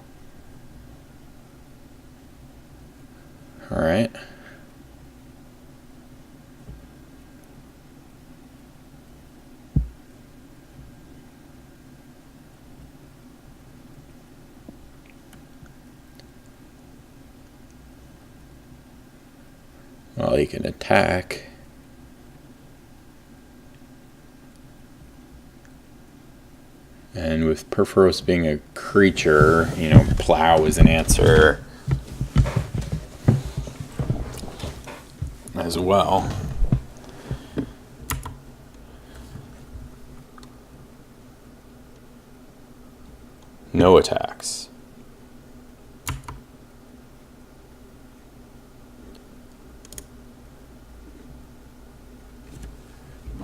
Alright. Well, he can attack. And with Perforos being a creature, you know, Plow is an answer. as well. No attacks.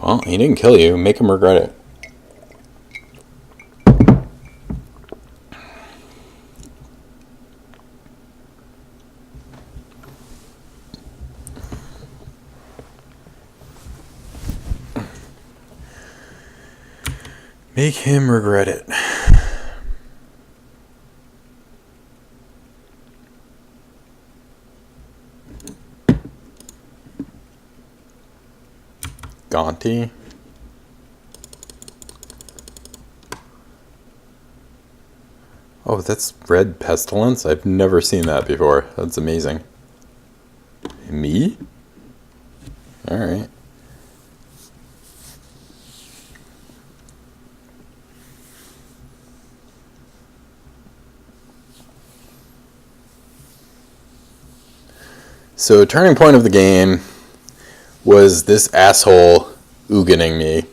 Well, he didn't kill you. Make him regret it. Make him regret it. Gaunty. Oh, that's Red Pestilence? I've never seen that before. That's amazing. Me? Alright. So, turning point of the game was this asshole ooganing me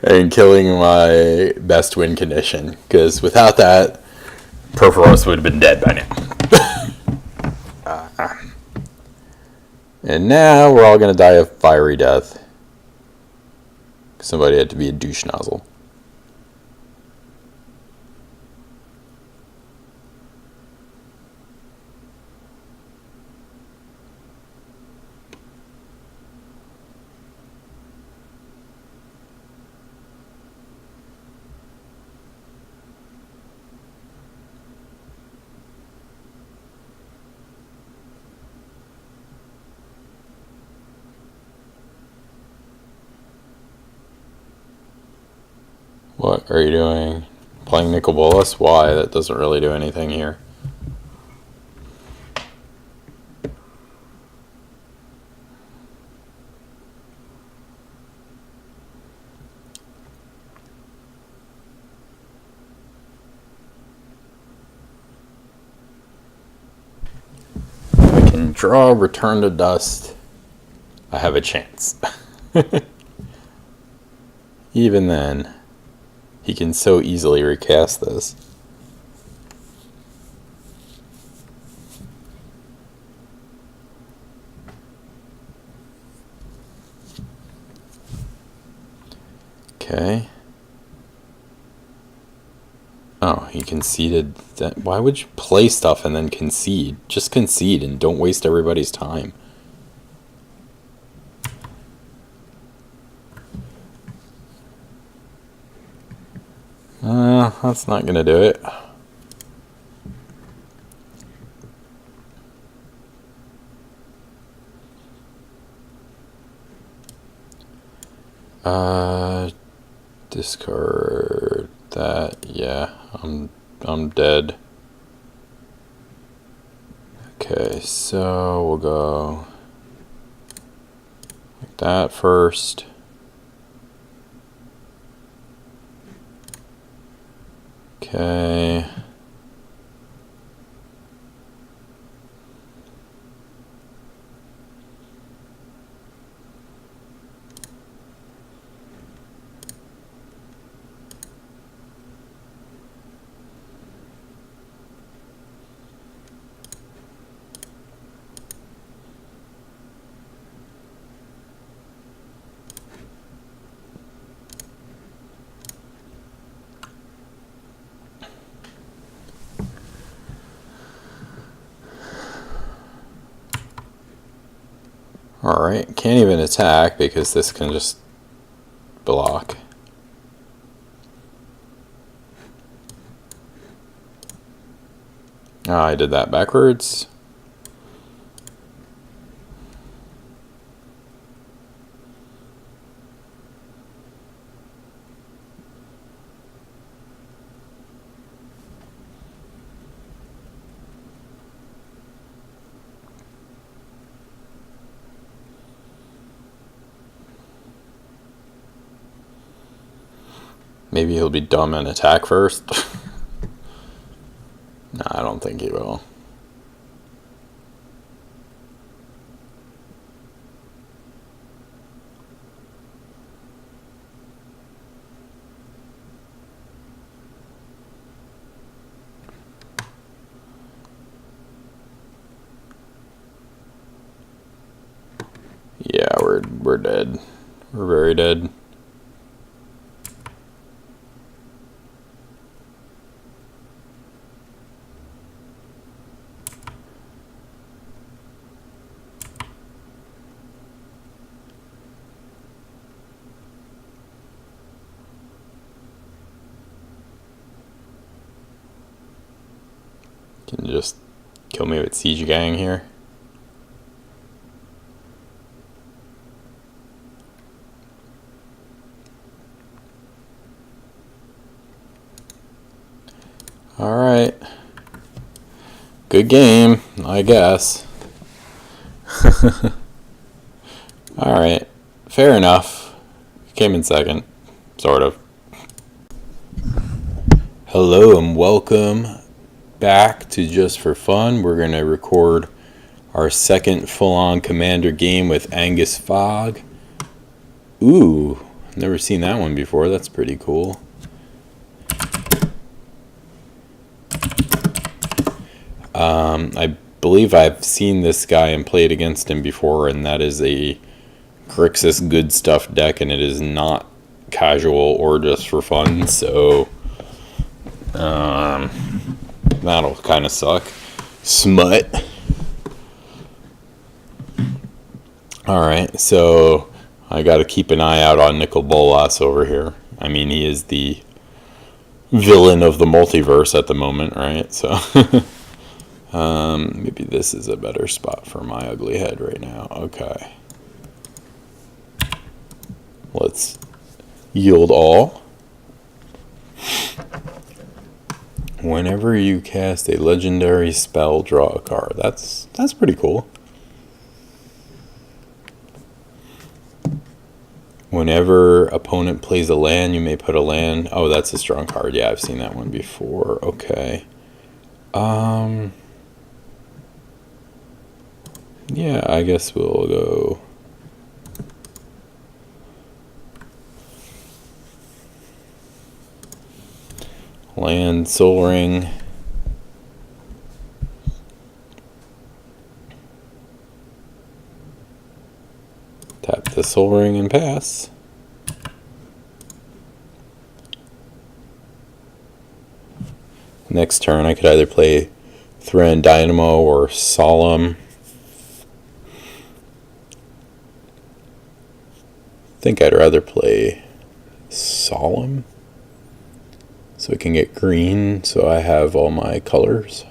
and killing my best win condition. Because without that, Perforos would have been dead by now. And now we're all going to die a fiery death. Somebody had to be a douche nozzle. What are you doing? Playing Nicol Bolas? Why? That doesn't really do anything here. If I can draw Return to Dust, I have a chance. Even then, he can so easily recast this. Okay. Oh, he conceded that. Why would you play stuff and then concede? Just concede and don't waste everybody's time. That's not gonna do it. Discard that. Yeah, I'm dead. Okay, so we'll go like that first. Okay. Alright, can't even attack because this can just block. Ah, I did that backwards. Maybe he'll be dumb and attack first. Nah, I don't think he will. Yeah, we're dead. We're very dead. Can you just kill me with Siege Gang here? Alright. Good game, I guess. Alright. Fair enough. Came in second. Sort of. Hello and welcome back to Just for Fun. We're going to record our second full-on Commander game with Angus Fog. Ooh, never seen that one before. That's pretty cool. I believe I've seen this guy and played against him before, and that is a Grixis Good Stuff deck, and it is not casual or just for fun, so that'll kind of suck. Smut. Alright, so I gotta keep an eye out on Nicol Bolas over here. I mean, he is the villain of the multiverse at the moment, right? So maybe this is a better spot for my ugly head right now. Okay. Let's yield all. Whenever you cast a legendary spell, draw a card. That's pretty cool. Whenever opponent plays a land, you may put a land. Oh, that's a strong card. Yeah, I've seen that one before. Okay. Yeah, I guess we'll go land, Soul Ring. Tap the Soul Ring and pass. Next turn I could either play Thran Dynamo or Solemn. I think I'd rather play Solemn so I can get green so I have all my colors.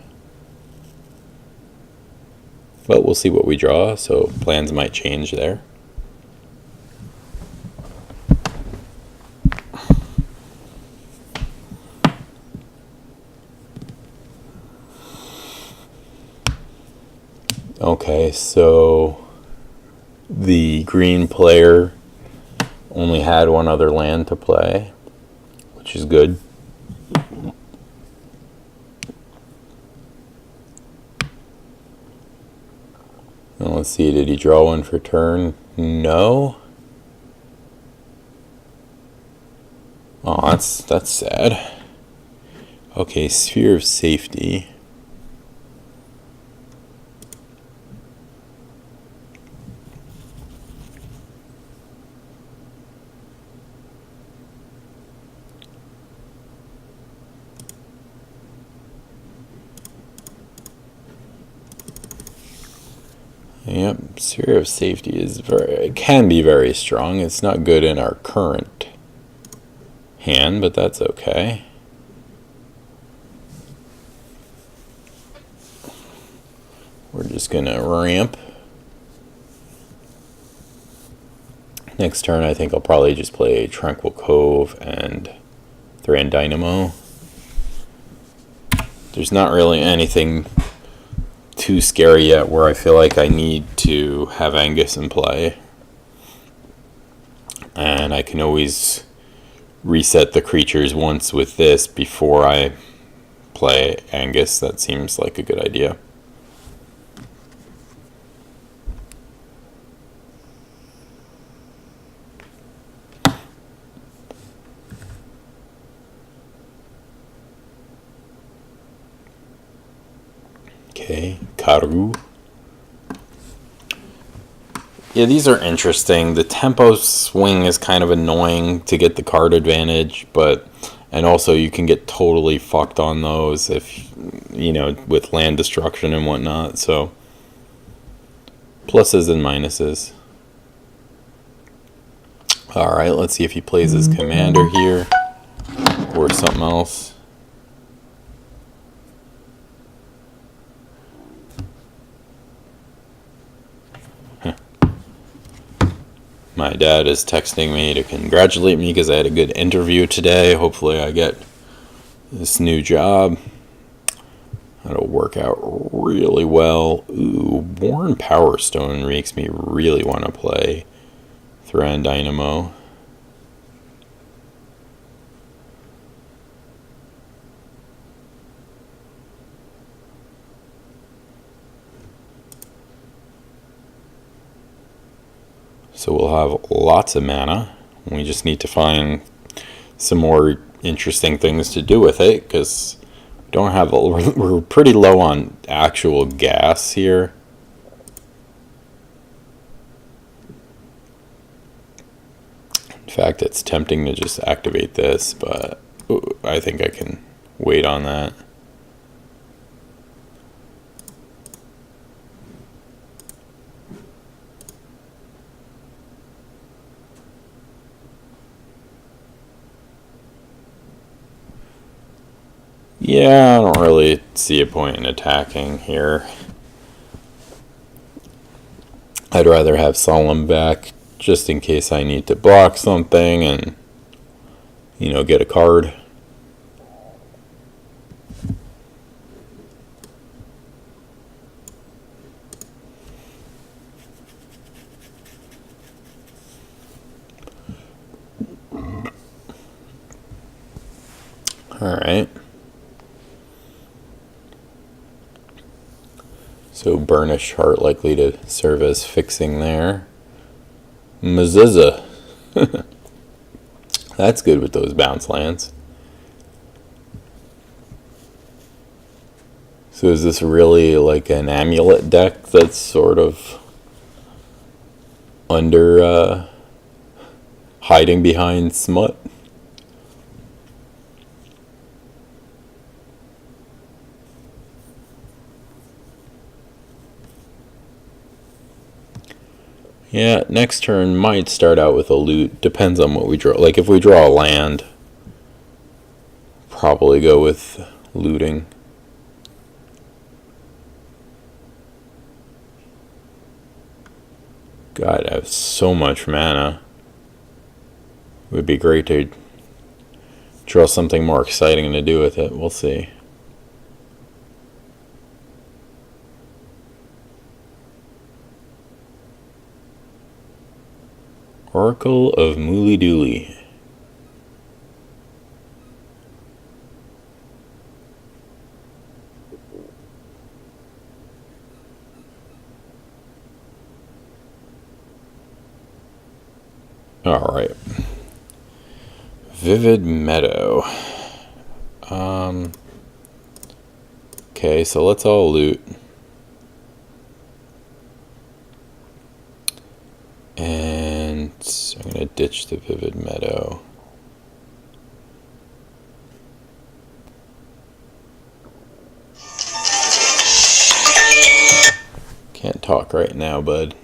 But we'll see what we draw, so plans might change there. Okay, so the green player only had one other land to play, which is good. Now let's see, did he draw one for turn? No. Oh, that's sad. Okay, Sphere of Safety. Yep, Sphere of Safety is it can be very strong. It's not good in our current hand, but that's okay. We're just gonna ramp. Next turn I think I'll probably just play Tranquil Cove and Thran Dynamo. There's not really anything too scary yet where I feel like I need to have Angus in play, and I can always reset the creatures once with this before I play Angus. That seems like a good idea. Okay, Karu. Yeah, these are interesting. The tempo swing is kind of annoying to get the card advantage, but and also you can get totally fucked on those if with land destruction and whatnot. So pluses and minuses. All right, let's see if he plays his commander here or something else. My dad is texting me to congratulate me because I had a good interview today. Hopefully I get this new job. That'll work out really well. Ooh, Worn Power Stone makes me really want to play Thran Dynamo. So we'll have lots of mana. We just need to find some more interesting things to do with it because we're pretty low on actual gas here. In fact, it's tempting to just activate this, but I think I can wait on that. Yeah, I don't really see a point in attacking here. I'd rather have Solemn back just in case I need to block something and, get a card. All right. So Burnish Heart likely to serve as fixing there. Maziza. That's good with those bounce lands. So is this really like an amulet deck that's sort of under hiding behind smut? Yeah, next turn might start out with a loot. Depends on what we draw. Like if we draw a land, probably go with looting. God, I have so much mana. It would be great to draw something more exciting to do with it. We'll see. Oracle of Mooly Dooly. All right. Vivid Meadow. Okay, so let's all loot. And I'm going to ditch the Vivid Meadow. Can't talk right now, bud.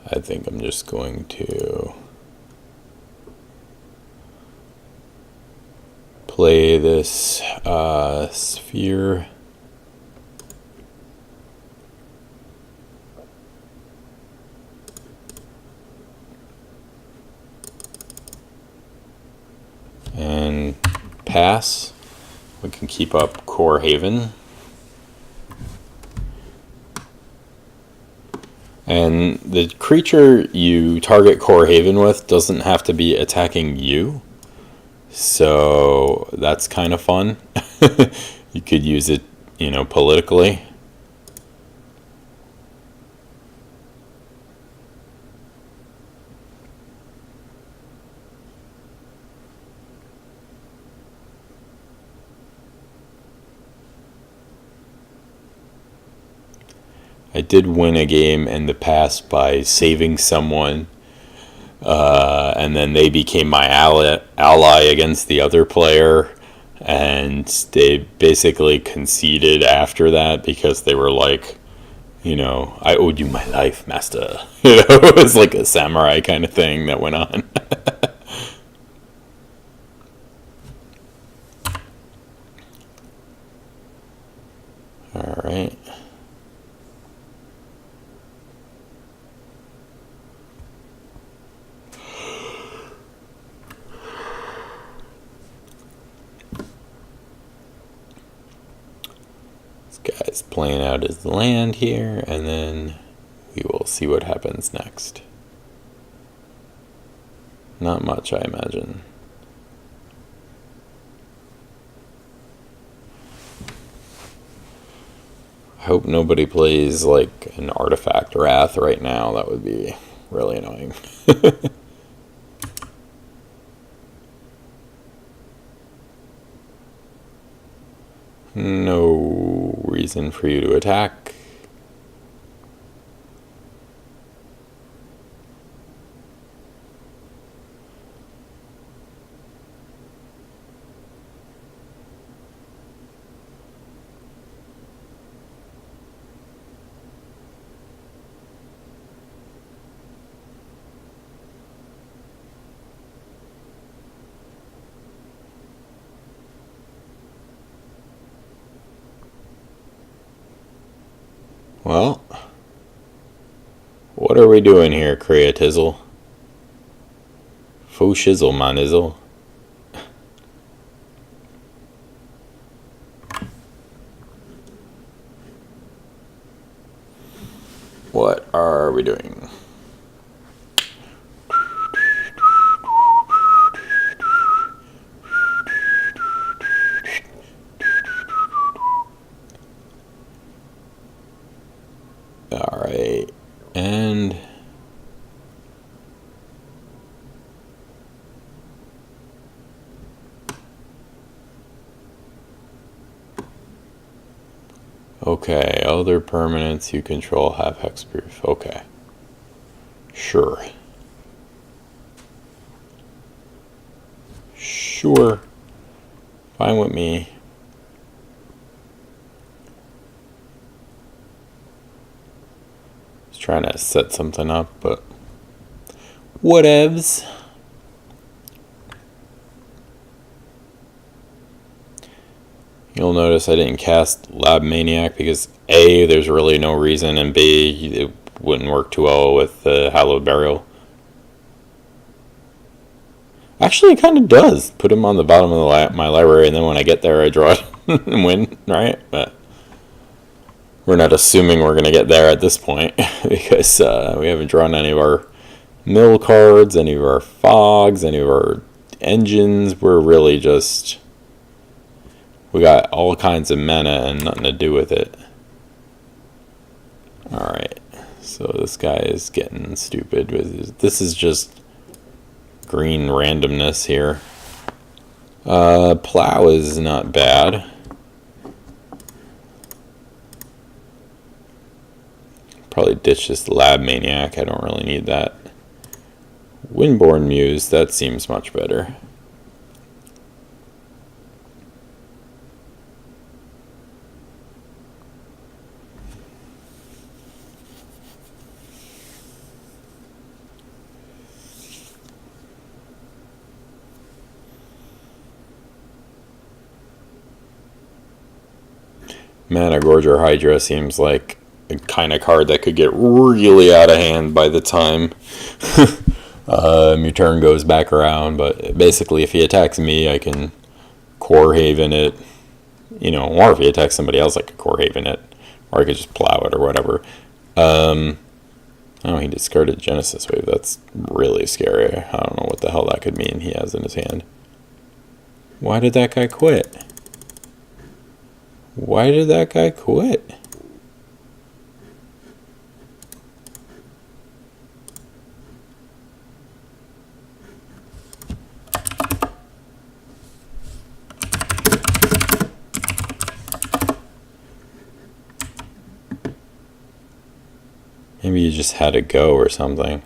I think I'm just going to play this sphere. And pass. We can keep up Core Haven. And the creature you target Core Haven with doesn't have to be attacking you. So that's kind of fun. You could use it, politically. I did win a game in the past by saving someone, and then they became my ally against the other player, and they basically conceded after that because they were like, I owed you my life, master. It was like a samurai kind of thing that went on. All right. Guy's playing out his land here, and then we will see what happens next. Not much, I imagine. I hope nobody plays like an Artifact Wrath right now. That would be really annoying. No reason for you to attack. Well, what are we doing here, Creatizzle? Faux shizzle, my nizzle. What are we doing? Alright, and okay, other permanents you control have hexproof. Okay. Sure. Sure. Fine with me. Just trying to set something up, but whatevs. You'll notice I didn't cast Lab Maniac because A, there's really no reason, and B, it wouldn't work too well with the Hallowed Burial. Actually, it kind of does. Put him on the bottom of my library, and then when I get there, I draw it and win, right? But we're not assuming we're going to get there at this point because we haven't drawn any of our mill cards, any of our fogs, any of our engines. We're really just... we got all kinds of mana and nothing to do with it. Alright, so this guy is getting stupid. This is just green randomness here. Plow is not bad. Probably ditch this Lab Maniac. I don't really need that. Windborne Muse, that seems much better. Mana Gorger Hydra seems like a kind of card that could get really out of hand by the time your turn goes back around. But basically, if he attacks me, I can Core Haven it, or if he attacks somebody else, I could Core Haven it, or I could just plow it or whatever. Oh, he discarded Genesis Wave. That's really scary. I don't know what the hell that could mean he has in his hand. Why did that guy quit? Why did that guy quit? Maybe you just had to go or something.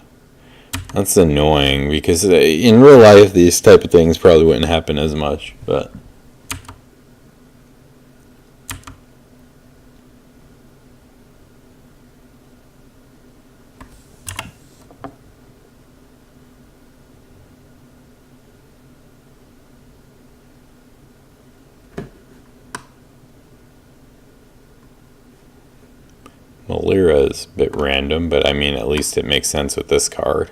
That's annoying, because in real life these type of things probably wouldn't happen as much, but... Malira is a bit random, but I mean, at least it makes sense with this card.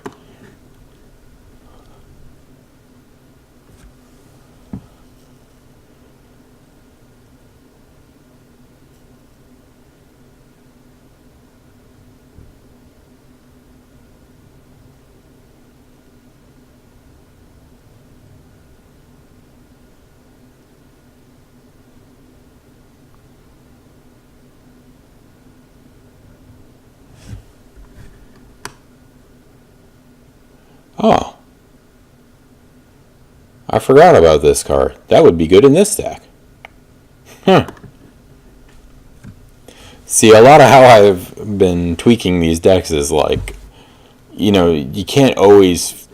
Oh. I forgot about this card. That would be good in this deck. Huh. See, a lot of how I've been tweaking these decks is like, you know, you can't always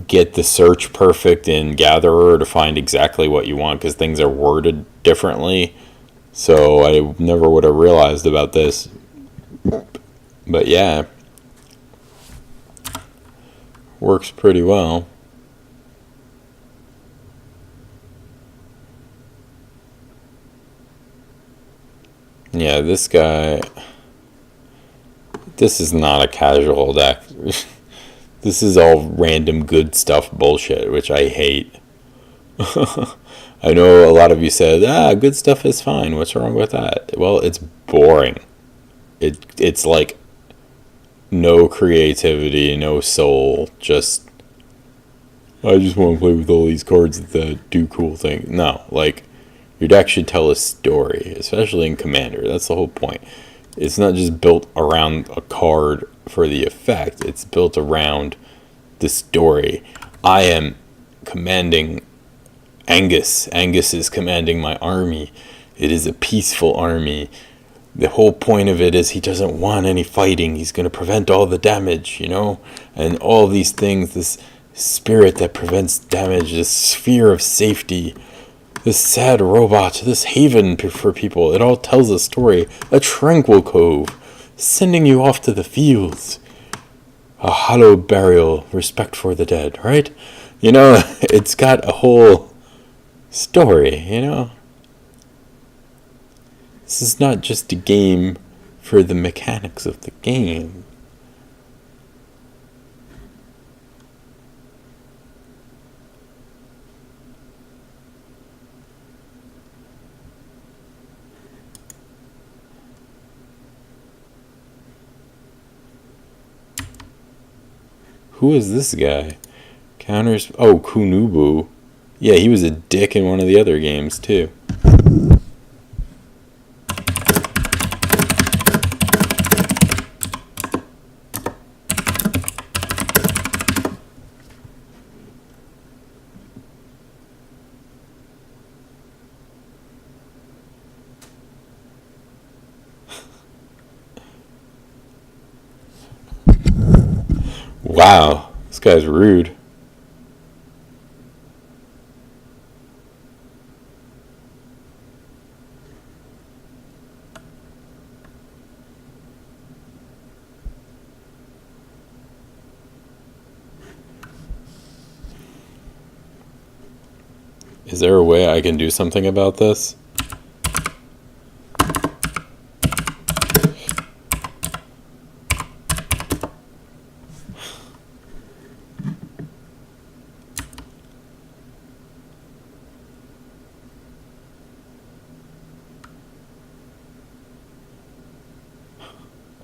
get the search perfect in Gatherer to find exactly what you want, because things are worded differently. So I never would have realized about this. But yeah. Works pretty well. Yeah, this guy... This is not a casual deck. This is all random good stuff bullshit, which I hate. I know a lot of you said, good stuff is fine. What's wrong with that? Well, it's boring. It's like... no creativity, no soul, just I just want to play with all these cards that do cool things. No, like, your deck should tell a story, especially in Commander. That's the whole point. It's not just built around a card for the effect, it's built around the story. I am commanding Angus. Angus is commanding my army. It is a peaceful army. The whole point of it is he doesn't want any fighting. He's going to prevent all the damage, you know? And all these things, this spirit that prevents damage, this sphere of safety, this sad robot, this haven for people. It all tells a story. A tranquil cove, sending you off to the fields. A hallowed burial, respect for the dead, right? You know, it's got a whole story, you know? This is not just a game for the mechanics of the game. Who is this guy? Counters... Oh, Kunubu. Yeah, he was a dick in one of the other games, too. Wow, this guy's rude. Is there a way I can do something about this?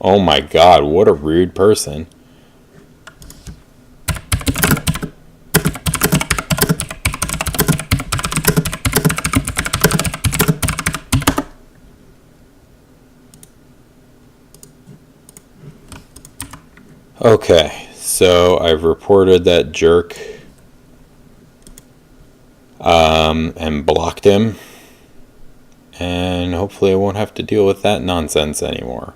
Oh my god, what a rude person. Okay, so I've reported that jerk and blocked him, and hopefully I won't have to deal with that nonsense anymore.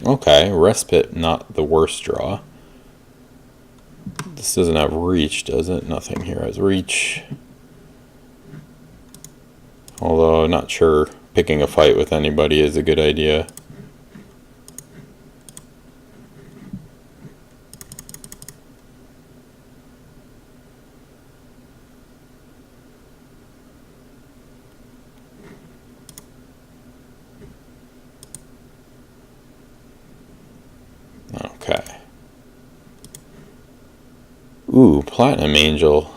Okay, respite, not the worst draw. This doesn't have reach, does it? Nothing here has reach. Although, not sure picking a fight with anybody is a good idea. Okay. Ooh, Platinum Angel.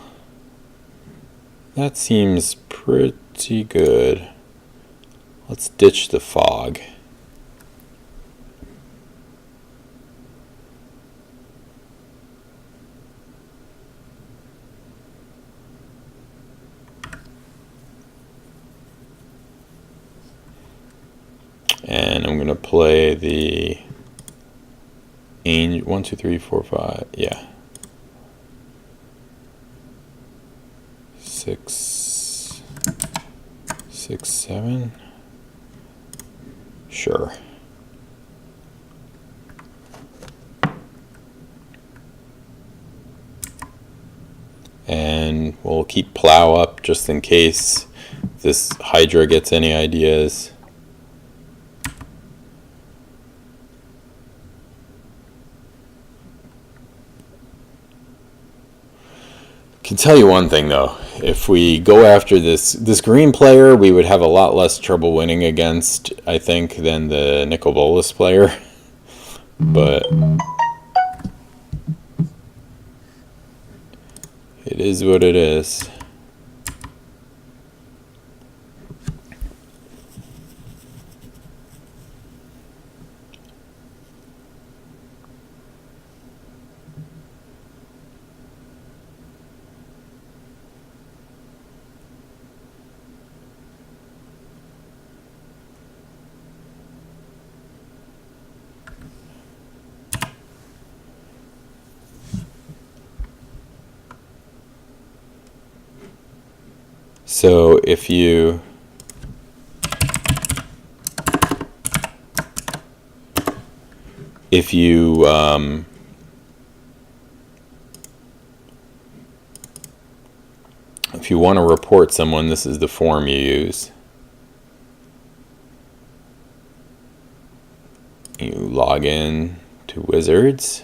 That seems pretty good. Let's ditch the fog. And I'm gonna play the Angel 1, 2, 3, 4, 5. Yeah. 6, 6, 7. Sure. And we'll keep Plow up just in case this Hydra gets any ideas. Can tell you one thing though, if we go after this green player, we would have a lot less trouble winning against, I think, than the Nicol Bolas player. But it is what it is. So if you if you want to report someone, this is the form you use. You log in to Wizards.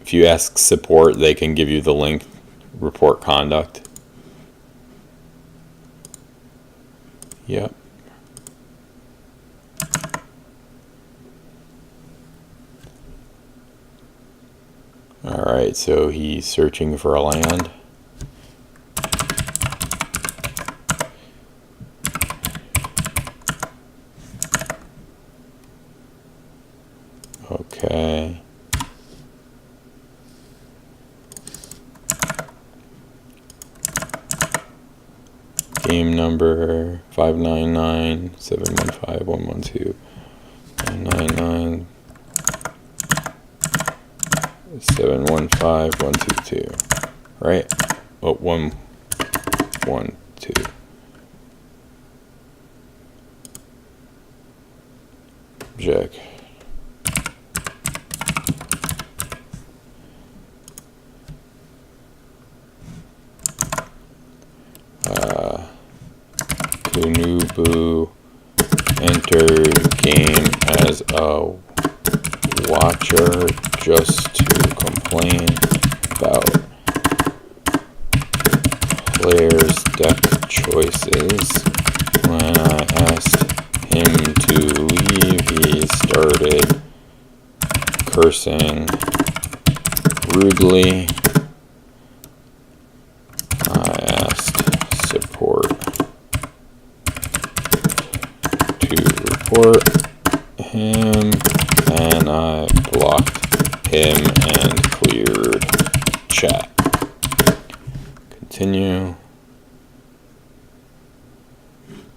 If you ask support, they can give you the link, report conduct. Yep. Alright, so he's searching for a land. Okay. Game number 599-715-112 999 715-122. Right? Oh, 112. Jack. Kunubu entered game as a watcher just to complain about players' deck choices. When I asked him to leave, he started cursing rudely. I asked support to report him, and I blocked him and cleared chat. Continue.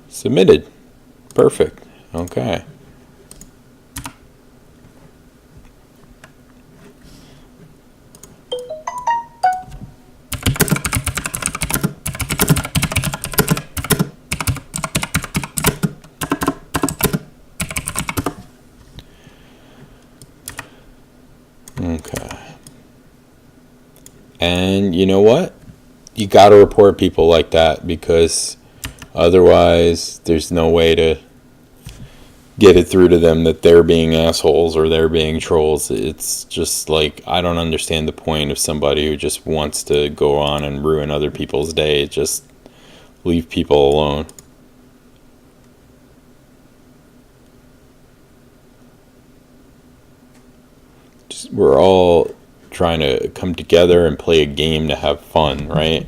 Submitted. Perfect. Okay. And you know what? You got to report people like that, because otherwise there's no way to get it through to them that they're being assholes or they're being trolls. It's just like, I don't understand the point of somebody who just wants to go on and ruin other people's day. Just leave people alone. We're all trying to come together and play a game to have fun, right?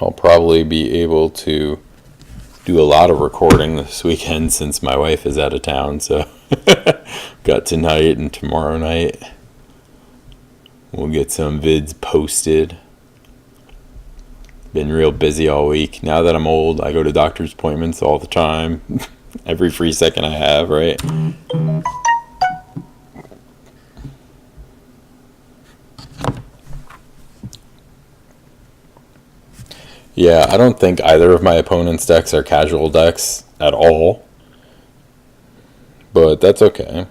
I'll probably be able to do a lot of recording this weekend since my wife is out of town, so got tonight and tomorrow night. We'll get some vids posted. Been real busy all week. Now that I'm old, I go to doctor's appointments all the time. Every free second I have, right? Yeah, I don't think either of my opponent's decks are casual decks at all. But that's okay.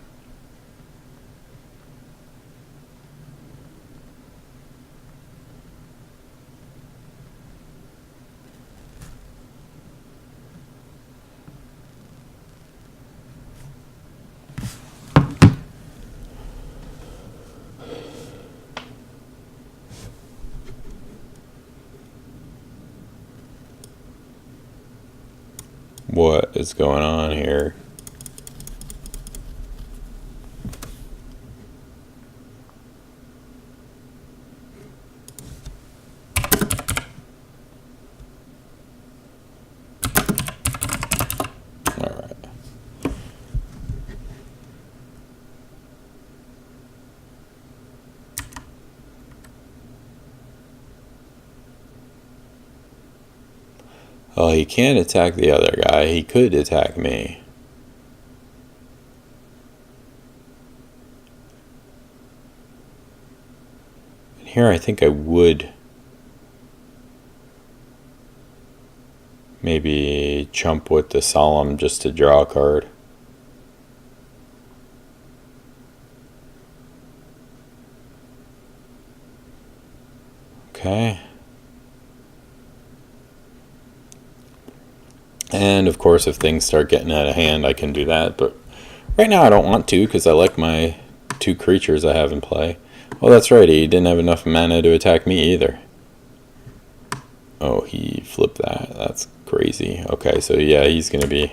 What is going on here? Alright. Oh, he can't attack the other guy. He could attack me. And here I think I would maybe chump with the Solemn just to draw a card. Okay. And of course, if things start getting out of hand, I can do that. But right now I don't want to, because I like my 2 creatures I have in play. Oh, that's right. He didn't have enough mana to attack me either. Oh, he flipped that. That's crazy. Okay, so yeah, he's going to be...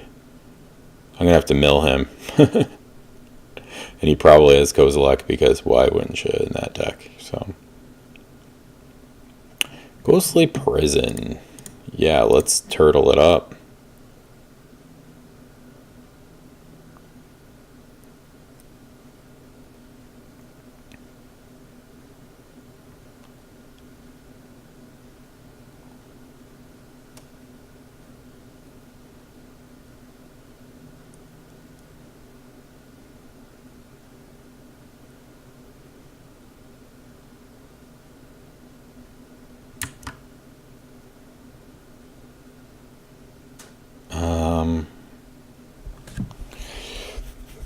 I'm going to have to mill him. And he probably has Kozilek, because why wouldn't you in that deck? So, Ghostly Prison. Yeah, let's turtle it up.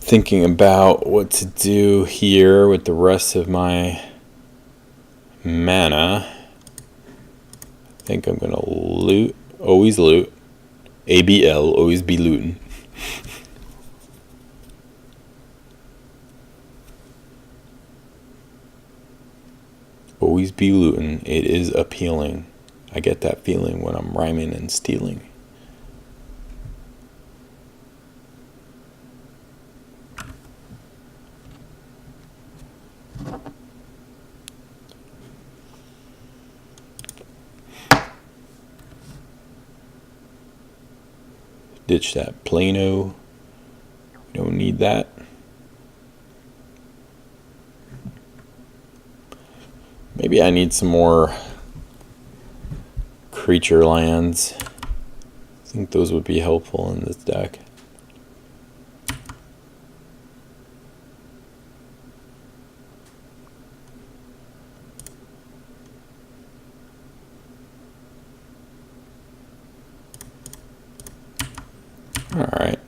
Thinking about what to do here with the rest of my mana. I think I'm gonna loot. Always loot. ABL, always be looting. Always be looting. It is appealing. I get that feeling when I'm rhyming and stealing. Ditch that Plano. We don't need that. Maybe I need some more creature lands. I think those would be helpful in this deck. All right.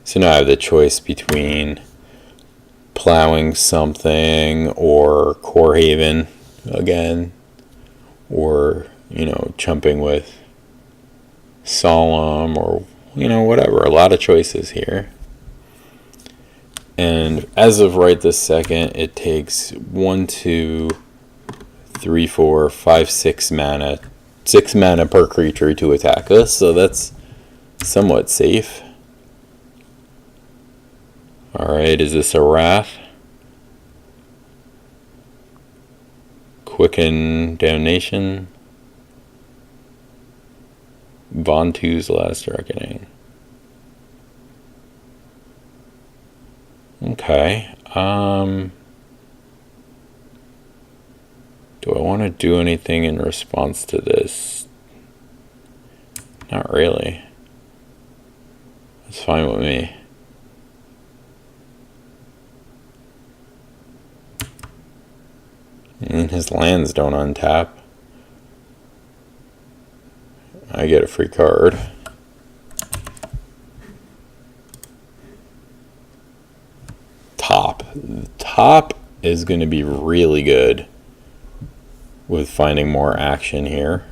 So now I have the choice between plowing something or Core Haven again, or, you know, chumping with Solemn, or, you know, whatever. A lot of choices here. And as of right this second, it takes 1, 2, 3, 4, 5, 6 mana. 6 mana per creature to attack us, so that's somewhat safe. Alright, is this a Wrath? Quicken Damnation. Vontu's Last Reckoning. Okay. Do I want to do anything in response to this? Not really. That's fine with me. And his lands don't untap. I get a free card. Top is going to be really good with finding more action here.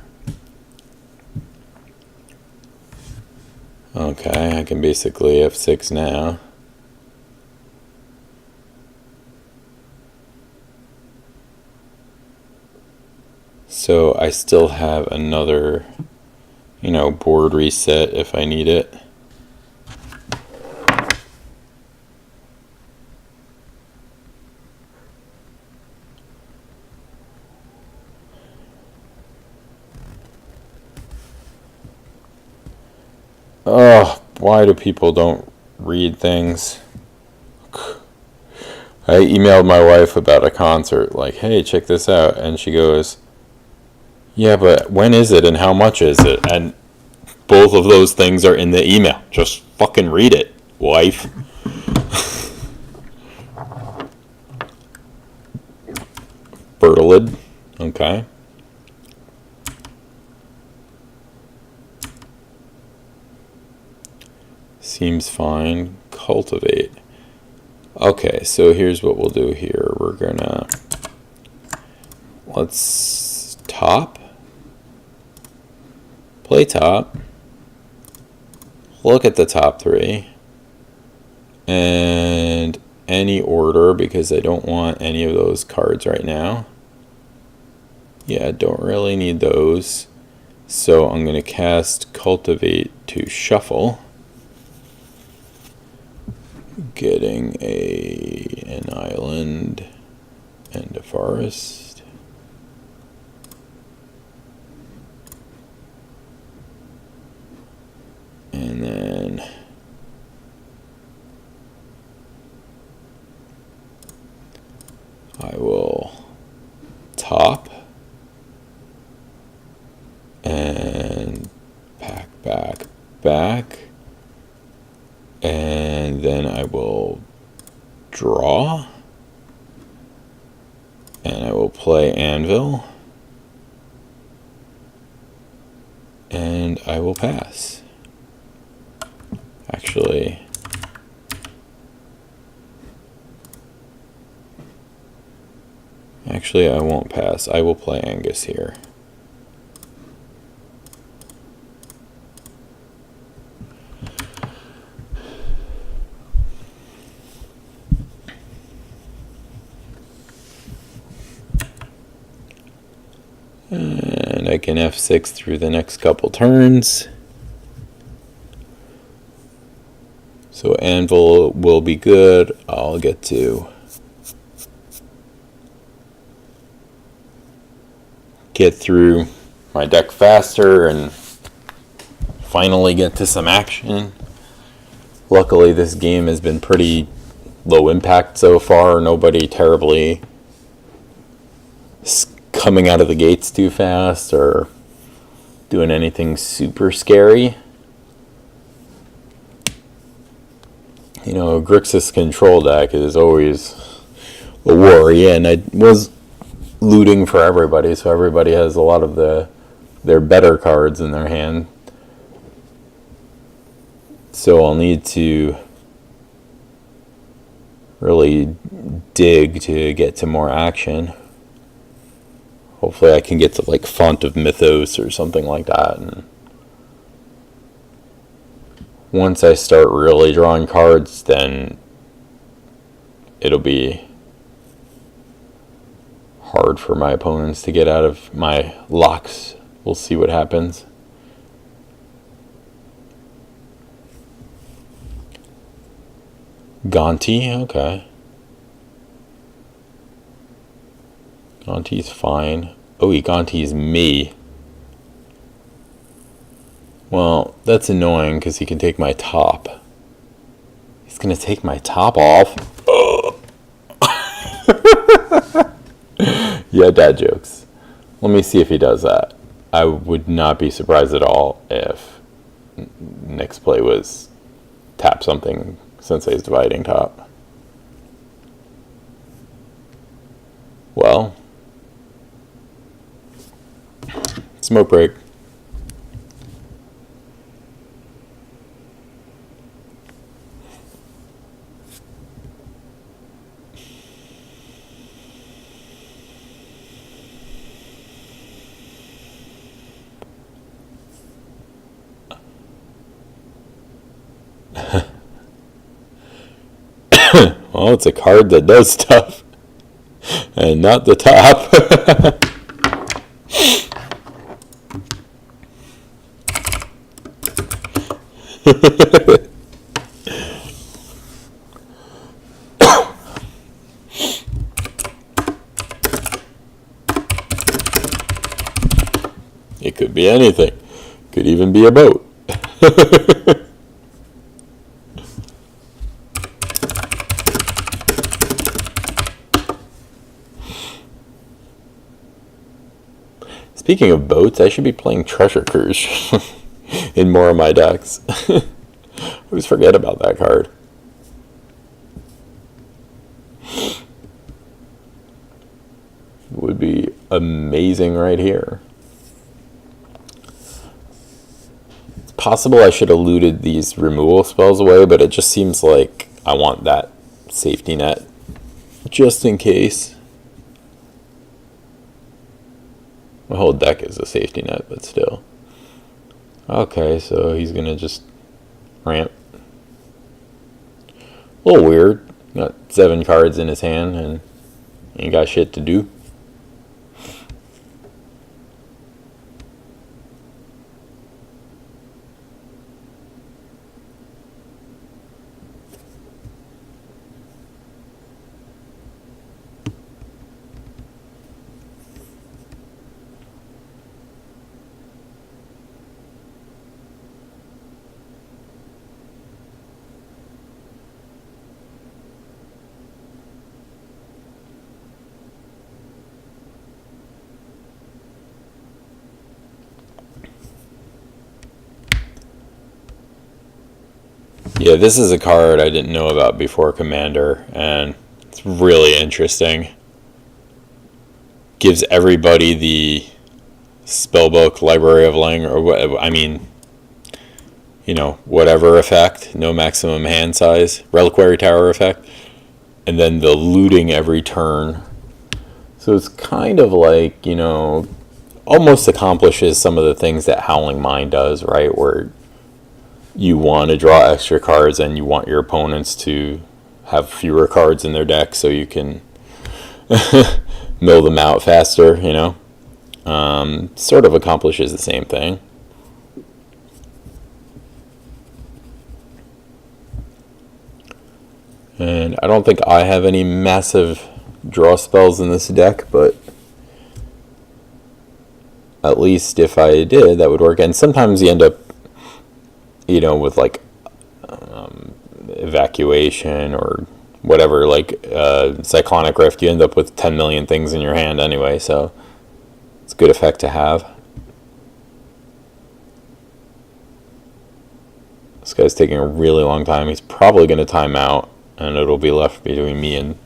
Okay, I can basically F6 now. So I still have another, you know, board reset if I need it. Oh, why do people don't read things? I emailed my wife about a concert, like, hey, check this out. And she goes, yeah, but when is it and how much is it? And both of those things are in the email. Just fucking read it, wife. Bertolid. Okay. Seems fine. Cultivate. Okay, so here's what we'll do here. We're gonna... Let's top. Play top. Look at the top 3. And any order, because I don't want any of those cards right now. Yeah, don't really need those. So I'm going to cast Cultivate to shuffle. Getting an island and a forest. And then I will top and back, and then I will draw, and I will play Anvil, and I will pass. Actually, I won't pass. I will play Angus here. And I can F6 through the next couple turns. So Anvil will be good. I'll get to get through my deck faster and finally get to some action. Luckily, this game has been pretty low impact so far. Nobody terribly coming out of the gates too fast or doing anything super scary. You know, Grixis control deck is always a worry, and I was looting for everybody, so everybody has a lot of their better cards in their hand. So I'll need to really dig to get to more action. Hopefully I can get to like Font of Mythos or something like that. And once I start really drawing cards, then it'll be hard for my opponents to get out of my locks. We'll see what happens. Gonti, okay. Gonti's fine. Oh, he Gonti's me. Well, that's annoying because he can take my top. He's gonna take my top off? Yeah, dad jokes. Let me see if he does that. I would not be surprised at all if next play was tap something Sensei's Dividing Top. Well, smoke break. Well, it's a card that does stuff, and not the top. It could be anything. Could even be a boat. Speaking of boats, I should be playing Treasure Cruise in more of my decks. I always forget about that card. Would be amazing right here. It's possible I should have looted these removal spells away, but it just seems like I want that safety net just in case. My whole deck is a safety net, but still. Okay, so he's gonna just ramp. A little weird. Got 7 cards in his hand and ain't got shit to do. Yeah, this is a card I didn't know about before Commander, and it's really interesting. Gives everybody the spellbook Library of Lang, or what, I mean, you know, whatever effect, no maximum hand size, Reliquary Tower effect, and then the looting every turn. So it's kind of like, you know, almost accomplishes some of the things that Howling Mind does, right? Where you want to draw extra cards and you want your opponents to have fewer cards in their deck so you can mill them out faster, you know. Sort of accomplishes the same thing. And I don't think I have any massive draw spells in this deck, but at least if I did, that would work. And sometimes you end up, you know, with like evacuation or whatever, like Cyclonic Rift, you end up with 10 million things in your hand anyway, so it's a good effect to have. This guy's taking a really long time. He's probably going to time out, and it'll be left between me and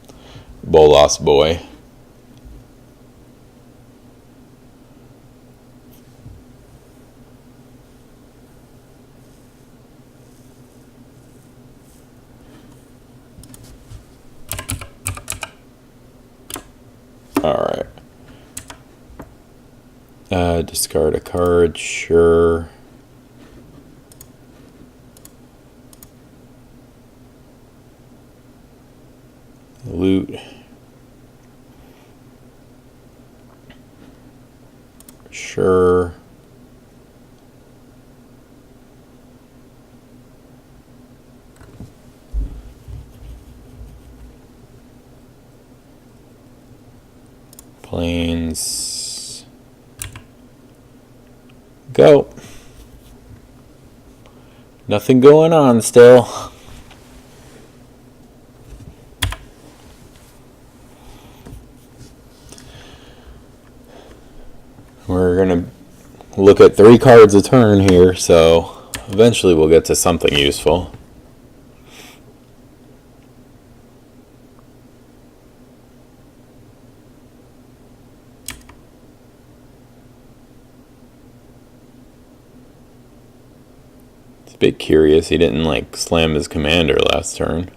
Bolas Boy. Alright. Discard a card, sure. Loot. Sure. Planes. Go. Nothing going on still. We're going to look at 3 cards a turn here, so eventually we'll get to something useful. It's a bit curious he didn't like slam his commander last turn.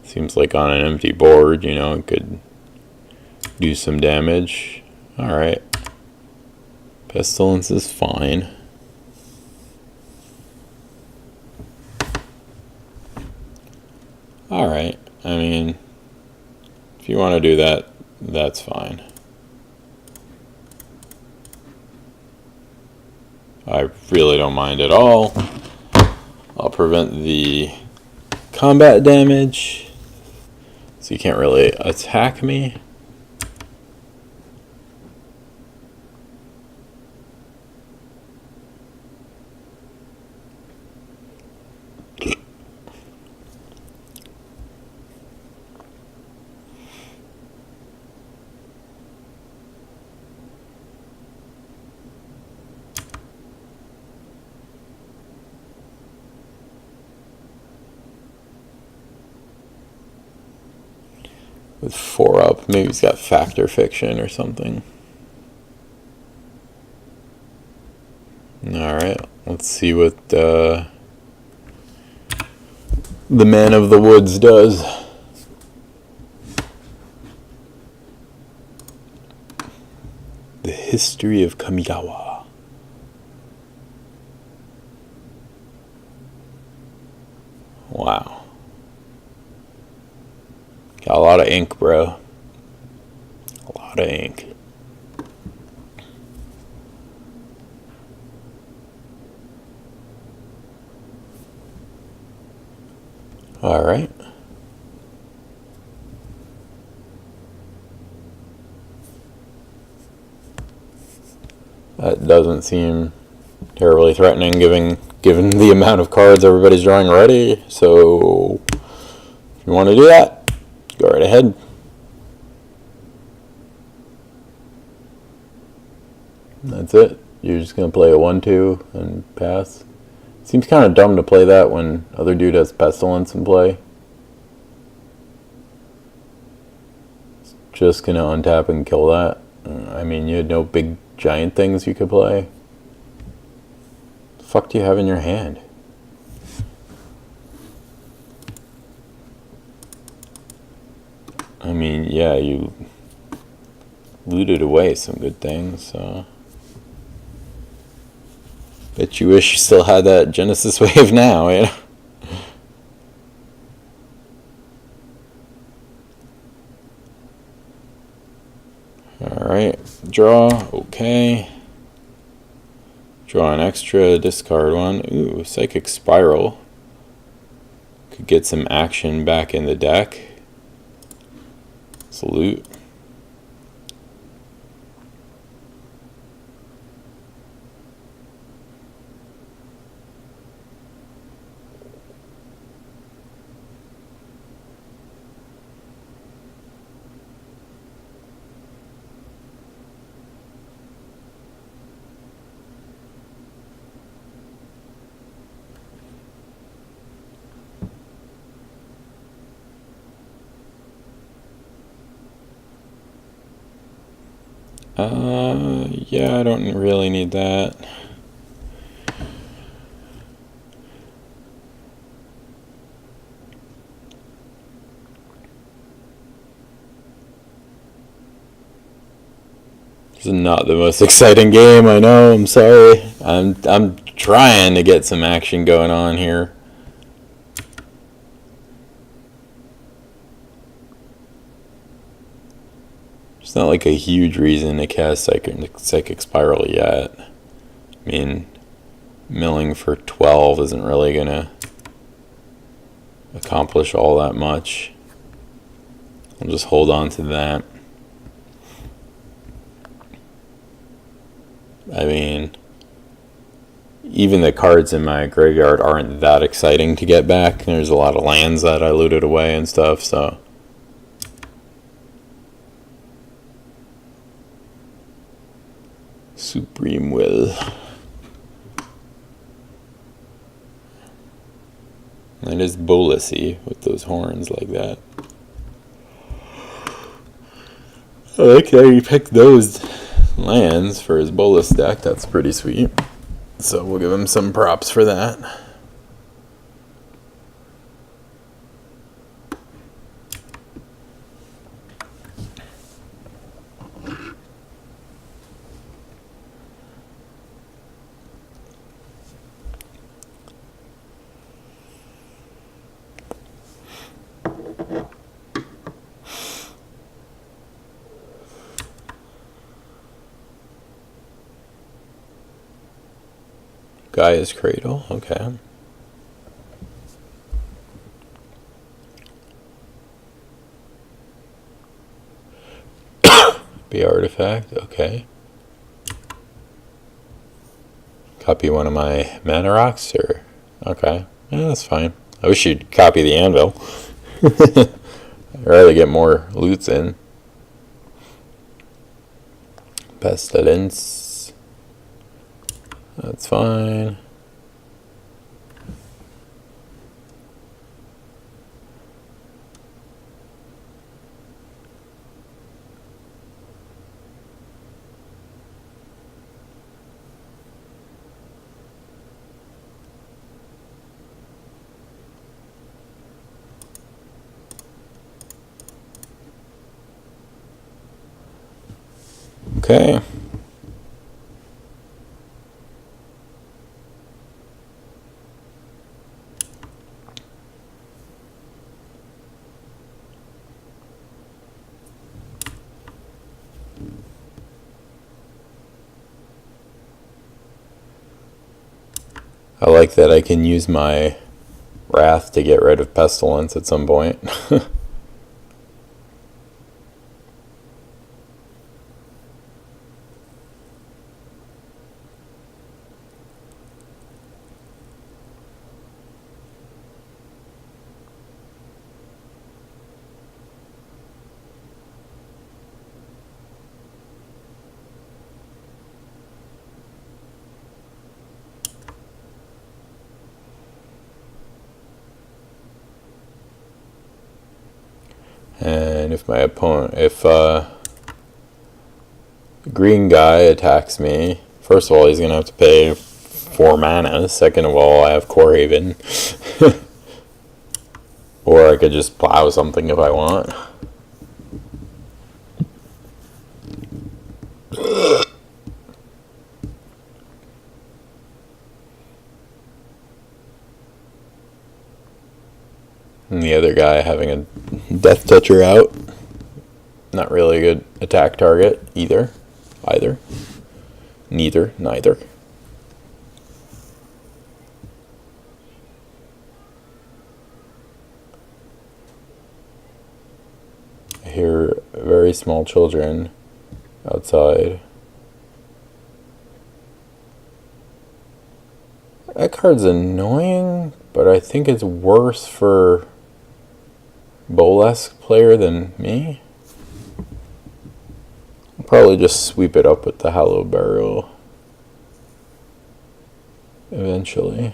Seems like on an empty board, you know, it could do some damage. Alright. Pestilence is fine. Alright. I mean, if you want to do that, that's fine. I really don't mind at all. I'll prevent the combat damage. So you can't really attack me. With 4 up, maybe he's got Factor Fiction or something. Alright, let's see what the Man of the Woods does. The History of Kamigawa. Wow. Got a lot of ink, bro. A lot of ink. Alright. That doesn't seem terribly threatening given the amount of cards everybody's drawing already. So if you want to do that, go right ahead. That's it. You're just going to play a 1-2 and pass. Seems kind of dumb to play that when other dude has Pestilence in play. Just going to untap and kill that. I mean, you had no big giant things you could play. What the fuck do you have in your hand? I mean, yeah, you looted away some good things, so bet you wish you still had that Genesis Wave now, you know? Alright, draw, okay. Draw an extra, discard one. Ooh, Psychic Spiral. Could get some action back in the deck. Salute. Yeah, I don't really need that. This is not the most exciting game, I know, I'm sorry. I'm trying to get some action going on here. It's not like a huge reason to cast Psychic Spiral yet. I mean, milling for 12 isn't really gonna accomplish all that much. I'll just hold on to that. I mean, even the cards in my graveyard aren't that exciting to get back. There's a lot of lands that I looted away and stuff, so. Supreme Will. That is bolusy with those horns like that. I like how he picked those lands for his bolus deck. That's pretty sweet. So we'll give him some props for that. Gaia's Cradle, okay. Be Artifact, okay. Copy one of my mana rocks, or okay, yeah, that's fine. I wish you'd copy the anvil. I'd rather get more loots in. Pestilence. That's fine. Okay. I like that I can use my Wrath to get rid of Pestilence at some point. And if my opponent, if green guy attacks me, first of all, he's going to have to pay 4 mana. Second of all, I have Core Haven. Or I could just plow something if I want. And the other guy having a Death Toucher out. Not really a good attack target either. Neither. I hear very small children outside. That card's annoying, but I think it's worse for Bolesk player than me. I'll probably just sweep it up with the Hallowed Burial eventually.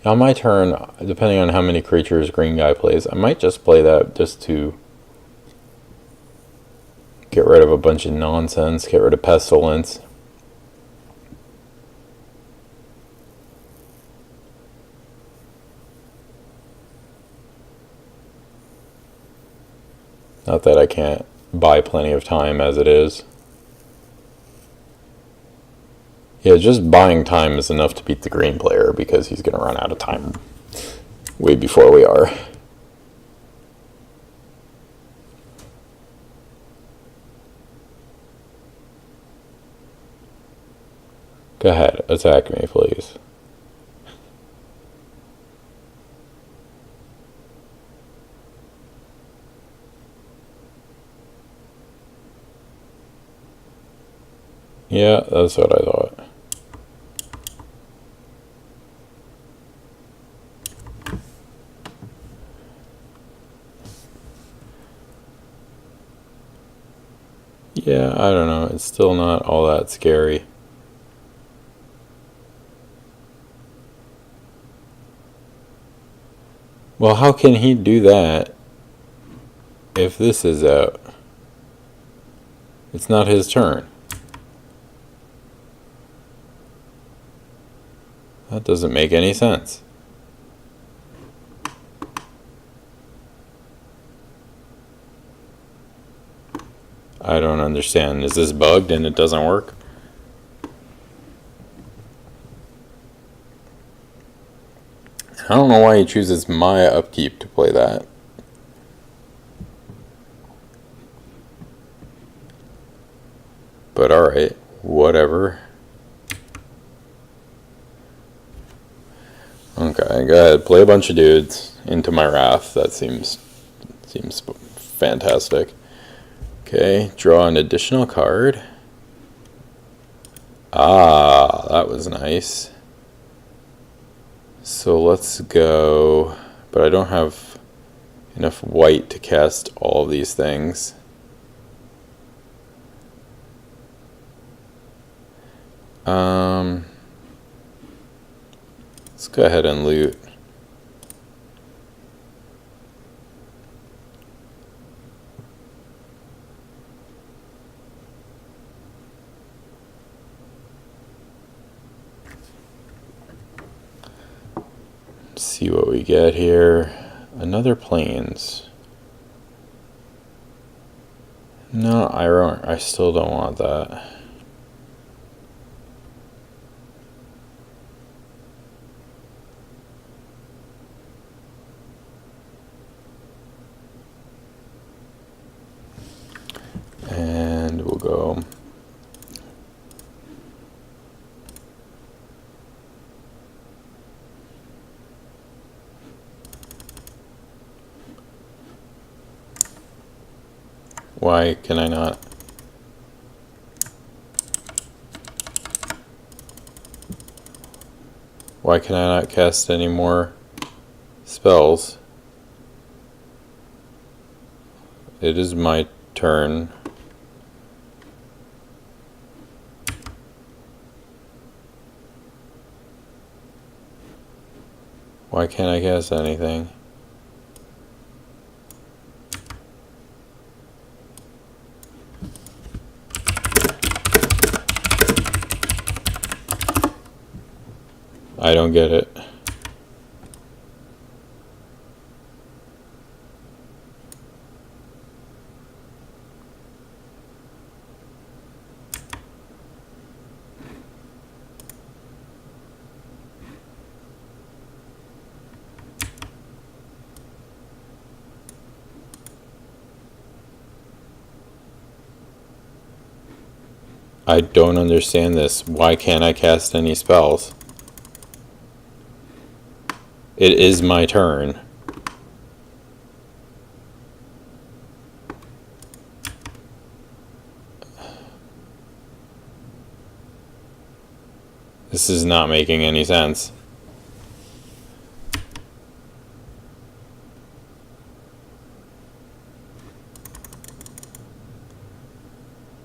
On my turn, depending on how many creatures green guy plays, I might just play that just to get rid of a bunch of nonsense, get rid of Pestilence. Not that I can't buy plenty of time as it is. Yeah, just buying time is enough to beat the green player because he's going to run out of time way before we are. Go ahead, attack me, please. Yeah, that's what I thought. Yeah, I don't know. It's still not all that scary. Well, how can he do that if this is out? It's not his turn. That doesn't make any sense. I don't understand. Is this bugged and it doesn't work? I don't know why he chooses my upkeep to play that. But alright, whatever. Okay, go ahead. Play a bunch of dudes into my Wrath. That seems fantastic. Okay, draw an additional card. Ah, that was nice. So let's go, but I don't have enough white to cast all these things. Let's go ahead and loot. See what we get here. Another plains. No, I still don't want that. And we'll go. Why can I not? Why can I not cast any more spells? It is my turn. Why can't I cast anything? I don't get it. I don't understand this. Why can't I cast any spells? It is my turn. This is not making any sense.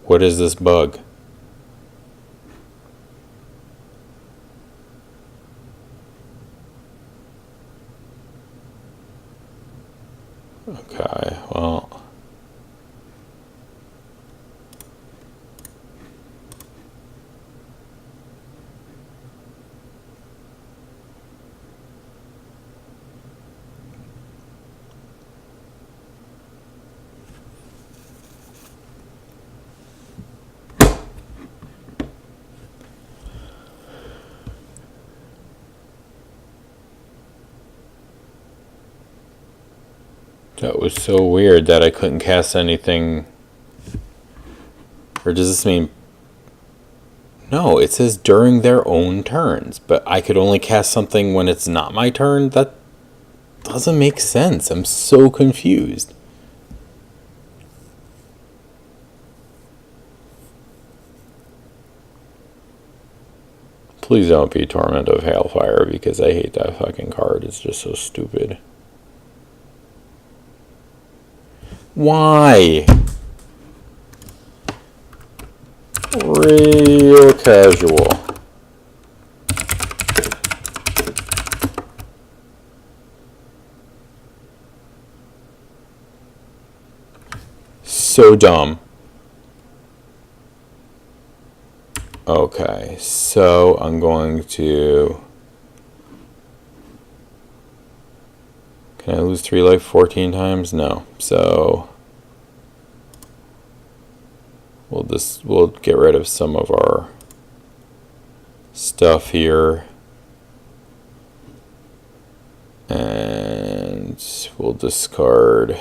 What is this bug? Okay, well. That was so weird that I couldn't cast anything. Or does this mean... No, it says during their own turns, but I could only cast something when it's not my turn? That doesn't make sense. I'm so confused. Please don't be Torment of Hailfire, because I hate that fucking card. It's just so stupid. Why? Real casual. So dumb. Okay, so I'm going to... Can I lose 3 life 14 times? No. So we'll get rid of some of our stuff here. And we'll discard.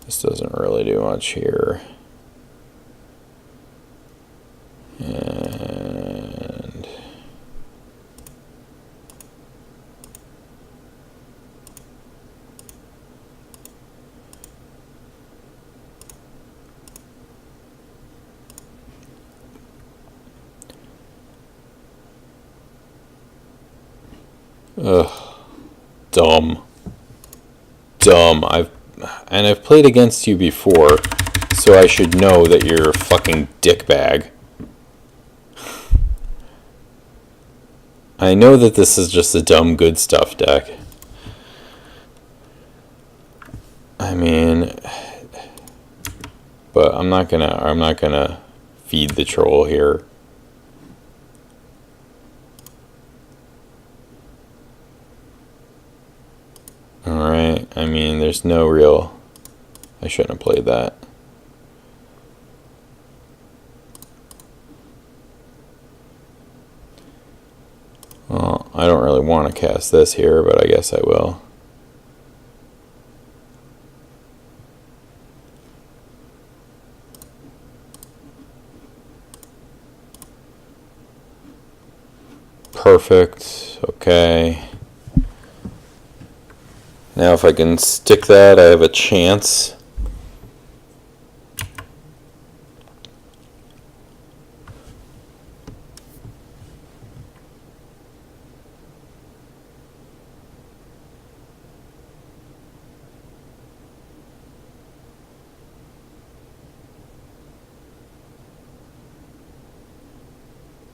This doesn't really do much here. And dumb. I've played against you before, so I should know that you're a fucking dickbag. I know that this is just a dumb good stuff deck. I mean, but I'm not gonna feed the troll here. Alright, I mean, there's no real... I shouldn't have played that. Well, I don't really want to cast this here, but I guess I will. Perfect. Okay. Now if I can stick that, I have a chance.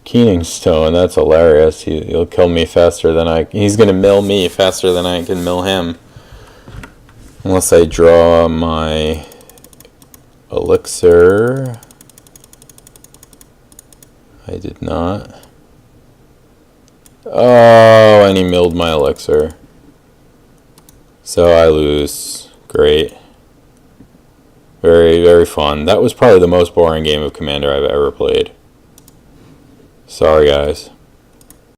Keening Stone, that's hilarious. He'll kill me faster than he's gonna mill me faster than I can mill him. Unless I draw my elixir. I did not. Oh, and he milled my elixir. So I lose. Great. Very, very fun. That was probably the most boring game of Commander I've ever played. Sorry, guys.